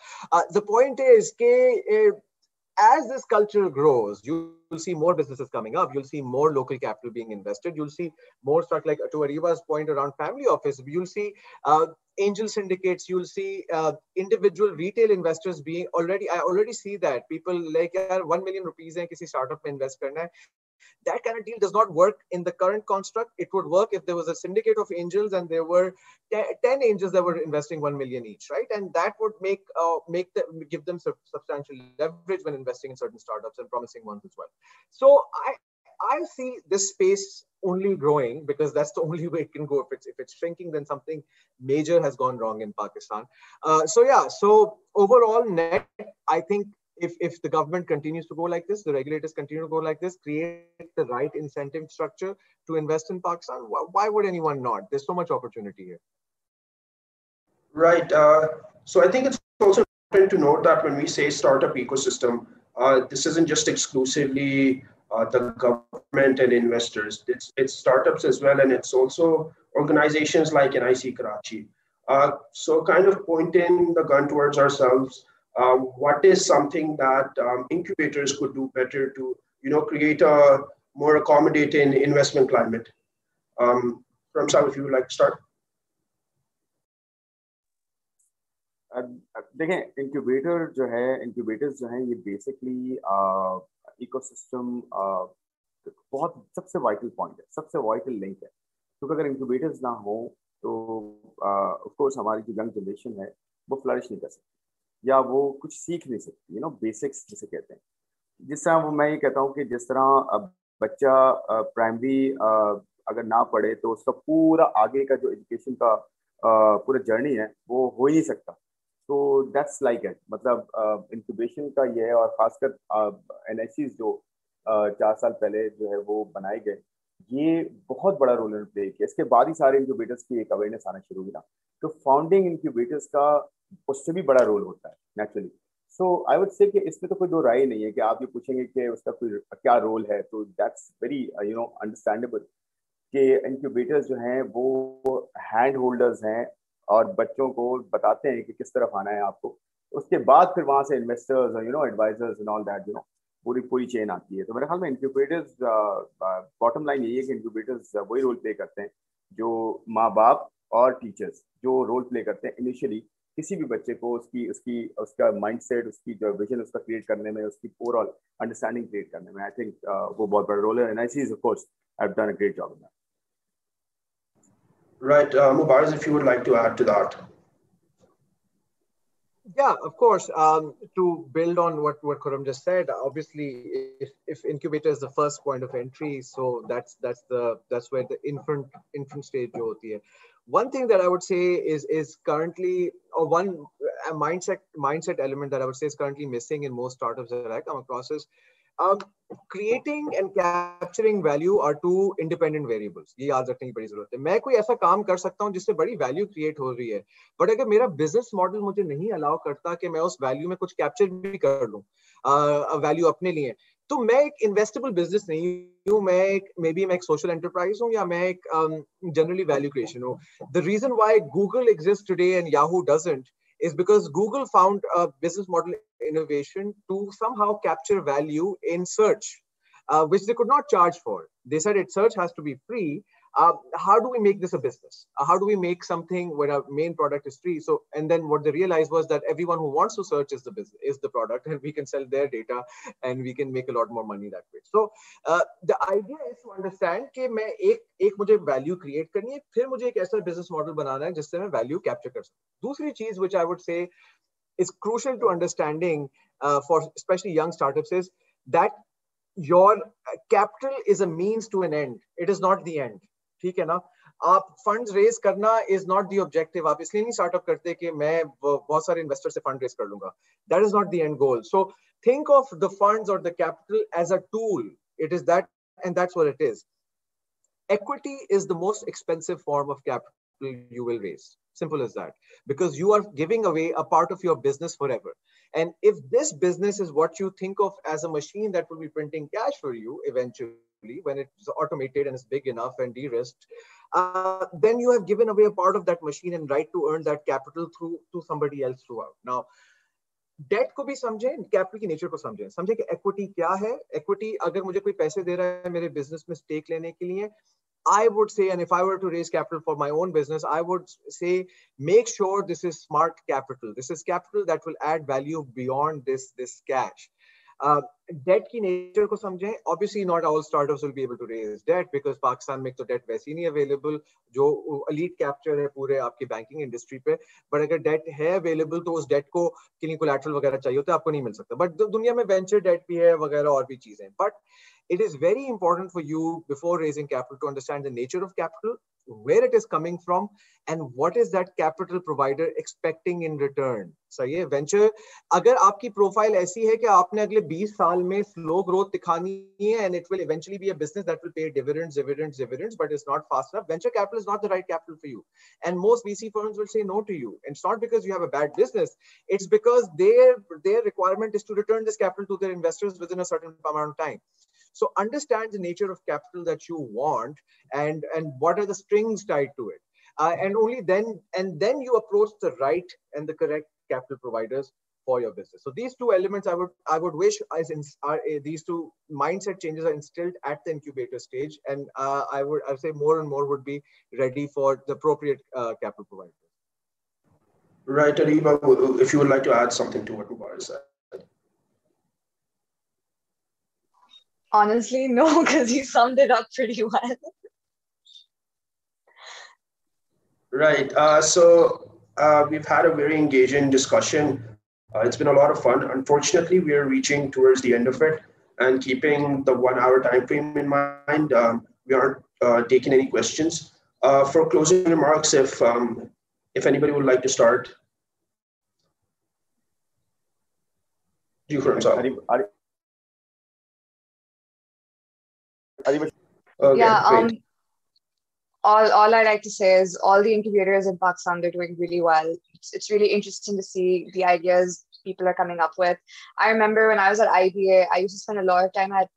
Speaker 3: The point is कि as this culture grows, you'll see more businesses coming up. You'll see more local capital being invested. You'll see more stuff like, to Ariba's point around family office. You'll see angel syndicates. You'll see individual retail investors being already. I already see that people like 1 million rupees है किसी startup में invest करना है. That kind of deal does not work in the current construct. It would work if there was a syndicate of angels and there were 10 angels that were investing 1 million each, right? And that would give them substantial leverage when investing in certain startups and promising ones as well. So I see this space only growing because that's the only way it can go. If it's shrinking, then something major has gone wrong in Pakistan. So overall net, I think if the government continues to go like this, the regulators continue to go like this, create the right incentive structure to invest in Pakistan, why would anyone not? There's so much opportunity here.
Speaker 1: Right. So I think it's also important to note that when we say startup ecosystem, this isn't just exclusively the government and investors. It's startups as well, and it's also organizations like NIC Karachi. So kind of pointing the gun towards ourselves, what is something that incubators could do better to, create a more accommodating investment climate? Ramsab, if you would like to start.
Speaker 4: देखें, incubators जो हैं ये basically ecosystem बहुत सबसे vital point है, सबसे vital link है. क्योंकि अगर incubators ना हो तो of course हमारी जो young generation है वो flourish नहीं कर सकती या वो कुछ सीख नहीं सकती, बेसिक्स जिसे कहते हैं. जिस तरह वो मैं ये कहता हूँ कि जिस तरह बच्चा प्राइमरी अगर ना पढ़े तो उसका पूरा आगे का जो एजुकेशन का पूरा जर्नी है वो हो ही नहीं सकता. तो दैट्स लाइक इट, मतलब इंक्यूबेशन का ये है. और खासकर NICs जो 4 साल पहले जो है वो बनाए गए, ये बहुत बड़ा रोल प्ले किया. इसके बाद ही सारे इंक्यूबेटर्स की एक अवेयरनेस आना शुरू हुई ना. तो फाउंडिंग इंक्यूबेटर्स का उससे भी बड़ा रोल होता है नेचुरली. सो आई वुड से कि इसमें तो कोई दो राय नहीं है कि आप ये पूछेंगे कि उसका कोई क्या रोल है. तो दैट्स वेरी अंडरस्टैंडेबल कि इंक्यूबेटर्स जो हैं वो हैंड होल्डर्स हैं और बच्चों को बताते हैं कि किस तरफ आना है आपको. उसके बाद फिर वहाँ से इन्वेस्टर्स और एडवाइजर्स एंड ऑल दैट पूरी चेन आती है. तो मेरे ख्याल में इंक्यूबेटर्स बॉटम लाइन यही है कि इंक्यूबेटर्स वही रोल प्ले करते हैं जो माँ बाप और टीचर्स जो रोल प्ले करते हैं इनिशियली किसी भी बच्चे को उसका माइंडसेट, उसकी जो विजन उसका क्रिएट करने में, उसकी ओवरऑल अंडरस्टैंडिंग क्रिएट करने में. आई थिंक वो बहुत बड़ा रोल है. NICs of course have done a great job in that.
Speaker 1: Right, Mubarak, if you would like to add to that.
Speaker 3: Yeah, of course. To build on what Khurram just said, obviously, if incubator is the first point of entry, so that's where the infant stage jo hoti hai. One thing that I would say is currently, or one mindset element that I would say is currently missing in most startups that I come across is um, creating and capturing value are two independent variables. ये याद रखने की बड़ी जरूरत है. मैं कोई ऐसा काम कर सकता हूँ जिससे बड़ी वैल्यू क्रिएट हो रही है, बट अगर मेरा बिजनेस मॉडल मुझे नहीं अलाउ करता कि मैं उस वैल्यू में कुछ कैप्चर भी कर लूँ, वैल्यू अपने लिए, तो मैं एक इन्वेस्टेबल बिजनेस नहीं हूँ. मैं एक सोशल एंटरप्राइज हूँ, या मैं एक जनरली वैल्यू क्रिएशन हूँ. The reason why Google exist today and Yahoo doesn't is because Google found a business model innovation to somehow capture value in search, which they could not charge for. They said search has to be free. How do we make this a business? How do we make something where our main product is free? So, and then what they realized was that everyone who wants to search is the business, is the product, and we can sell their data, and we can make a lot more money that way. So, the idea is to understand कि मैं एक मुझे value create करनी है, फिर मुझे एक ऐसा business model बनाना है जिससे मैं value capture कर सकूं. दूसरी चीज which I would say is crucial to understanding for especially young startups is that your capital is a means to an end. It is not the end. ठीक है ना. आप फंड्स रेज करना is not the objective. आप इसलिए नहीं startup करते कि मैं बहुत सारे इन्वेस्टर से फंड रेज कर लूंगा. That is not the end goal. So think of the funds और the capital as a tool. It is that, and that's what it is. Equity is the most expensive form of capital you will raise. Simple as that. Because you are giving away a part of your business forever. And if this business is what you think of as a machine that will be printing cash for you eventually, when it's automated and is big enough and de-risked, then you have given away a part of that machine and right to earn that capital through to somebody else throughout. Now, date को भी समझें, capital की nature को समझें कि equity क्या है. Equity, अगर मुझे कोई पैसे दे रहा है मेरे बिजनेस में स्टेक लेने के लिए, I would say, and if I were to raise capital for my own business, I would say, make sure this is smart capital. This is capital that will add value beyond this cash. Debt की nature को समझें. Obviously, not all startups will be able to raise debt because Pakistan में तो debt वैसे ही नहीं available जो elite capture है पूरे आपकी banking industry पे. But अगर debt है available तो उस debt को के लिए collateral वगैरह चाहिए होता है, आपको नहीं मिल सकता. But दुनिया में venture debt भी है वगैरह और भी चीजें. But it is very important for you before raising capital to understand the nature of capital, where it is coming from, and what is that capital provider expecting in return. सही है. Venture, अगर आपकी profile ऐसी है कि आपने अगले 20 साल में स्लो ग्रोथ दिखानी है and it will eventually be a business that will pay dividends, but it's not fast enough, venture capital is not the right capital for you. And most VC firms will say no to you. And it's not because you have a bad business, it's because their requirement is to return this capital to their investors within a certain amount of time. So understand the nature of capital that you want and what are the strings tied to it. And only then you approach the right and the correct capital providers for your business. So these two elements I would wish these two mindset changes are instilled at the incubator stage, and I would say more and more would be ready for the appropriate capital providers.
Speaker 1: Right, Ariba, if you would like to add something to what Mubarak said.
Speaker 2: Honestly, no, because you summed it up pretty well.
Speaker 1: Right. So we've had a very engaging discussion. It's been a lot of fun. Unfortunately, we are reaching towards the end of it, and keeping the 1 hour time frame in mind, we aren't taking any questions. For closing remarks, if anybody would like to start.
Speaker 2: Yeah. All I like to say is all the incubators in Pakistan, they're doing really well. It's really interesting to see the ideas people are coming up with. I remember when I was at IBA, I used to spend a lot of time at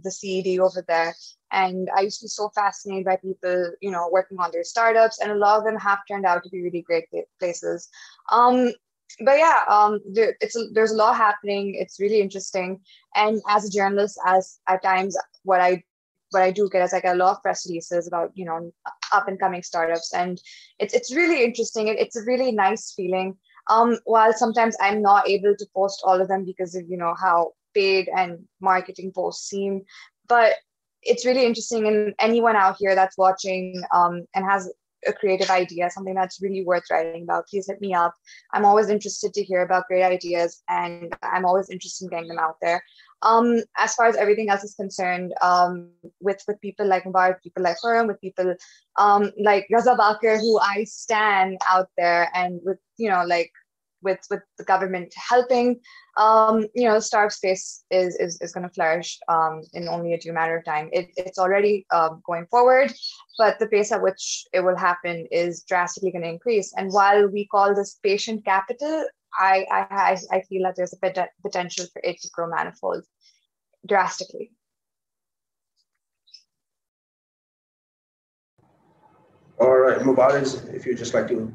Speaker 2: the CED over there. And I used to be so fascinated by people, working on their startups. And a lot of them have turned out to be really great places. But yeah, there's a lot happening. It's really interesting. And as a journalist, as at times what I do get is I get a lot of press releases about, up and coming startups. And it's really interesting. It's a really nice feeling. While sometimes I'm not able to post all of them because of, how paid and marketing posts seem, but it's really interesting. And anyone out here that's watching and has a creative idea, something that's really worth writing about, please hit me up. I'm always interested to hear about great ideas, and I'm always interested in getting them out there. As far as everything else is concerned, with people like Mubarak, people like Khurram, with people like Raza Bakir, who I stand out there, and with with the government helping, startup space is going to flourish in only a due matter of time. It's already going forward, but the pace at which it will happen is drastically going to increase. And while we call this patient capital, I feel that there's a potential for it to grow manifold drastically.
Speaker 1: All right, Mubarak, if you just like to.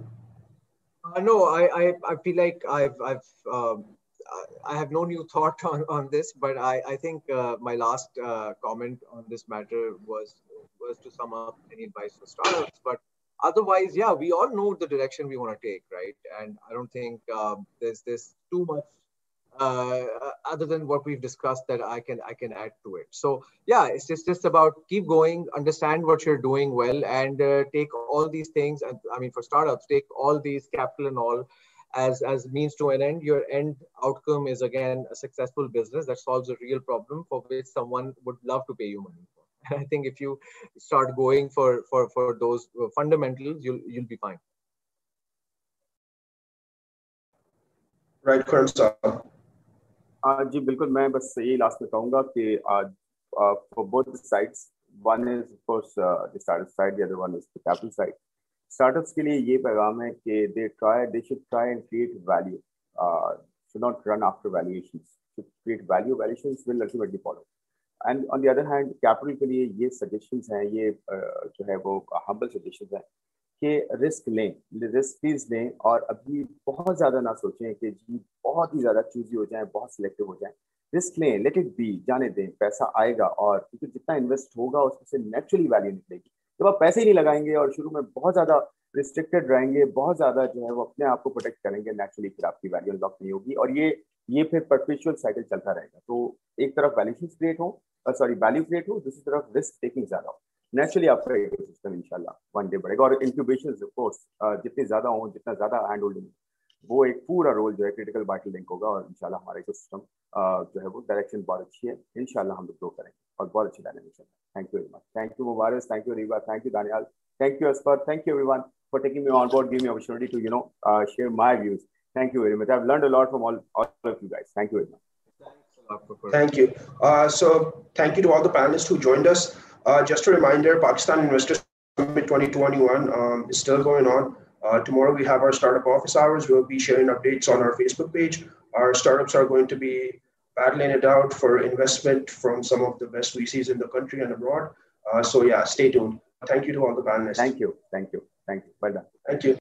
Speaker 3: No, I feel like I have no new thought on this, but I think my last comment on this matter was to sum up any advice for startups. But otherwise, yeah, we all know the direction we want to take, right? And I don't think there's too much other than what we've discussed that I can add to it. So yeah, it's just about keep going, understand what you're doing well, and take all these things. And I mean, for startups, take all these capital and all as means to an end. Your end outcome is again a successful business that solves a real problem for which someone would love to pay you money for. And I think if you start going for those fundamentals, you'll be fine.
Speaker 1: Right, Khurram sir.
Speaker 4: जी बिल्कुल, मैं बस यही last में कहूँगा कि for both the sides, one is of course the startup side, the other one is the capital side. Startups के लिए ये पैगाम है कि they should try and create value, should not run after valuations. To create value, valuations will ultimately follow. And on the other hand, capital के लिए ये suggestions हैं, ये जो है वो humble suggestions हैं कि रिस्क लें और अभी बहुत ज़्यादा ना सोचें कि जी बहुत ही ज़्यादा चूजी हो जाएं, बहुत सिलेक्टिव हो जाएं. रिस्क लें, लेट इट बी, जाने दें, पैसा आएगा और क्योंकि जितना इन्वेस्ट होगा उसमें से नेचुरली वैल्यू निकलेगी. जब आप पैसे ही नहीं लगाएंगे और शुरू में बहुत ज़्यादा रिस्ट्रिक्टेड रहेंगे, बहुत ज़्यादा जो है वो अपने आप को प्रोटेक्ट करेंगे, नेचुरली फिर आपकी वैल्यू अनलॉक नहीं होगी और ये फिर परपेचुअल साइकिल चलता रहेगा. तो एक तरफ वैल्यू क्रिएट हो, दूसरी तरफ रिस्क टेकिंग ज़्यादा हो. नेचुरली आपका इकोसिस्टम इंशाल्लाह वन डे बढ़ेगा. और इंक्यूबेशंस ऑफ कोर्स जितने ज़्यादा हों, जितना ज़्यादा हैंड होल्डिंग, वो एक पूरा रोल जो है क्रिटिकल वाइटल लिंक होगा और इंशाल्लाह हमारा इकोसिस्टम जो है वो डायरेक्शन बहुत अच्छी है. इंशाल्लाह हम लोग ग्रो करेंगे और बहुत अच्छी डायनेमिक्स है. Thank you very much. Thank you Mubarak, thank you Rewa, thank you Daniyal, thank you Asfar, thank you everyone for taking me on board, giving me opportunity to share my views. Thank you very much. I've learned a lot from all of you guys. Thank you very much.
Speaker 1: Thank you. So thank you to all the panelists who joined us. Just a reminder, Pakistan Investor Summit 2021 is still going on. Tomorrow we have our startup office hours. We'll be sharing updates on our Facebook page. Our startups are going to be battling it out for investment from some of the best VCs in the country and abroad. So yeah, stay tuned. Thank you to all the panelists.
Speaker 4: Thank you. Well done.
Speaker 1: Thank you.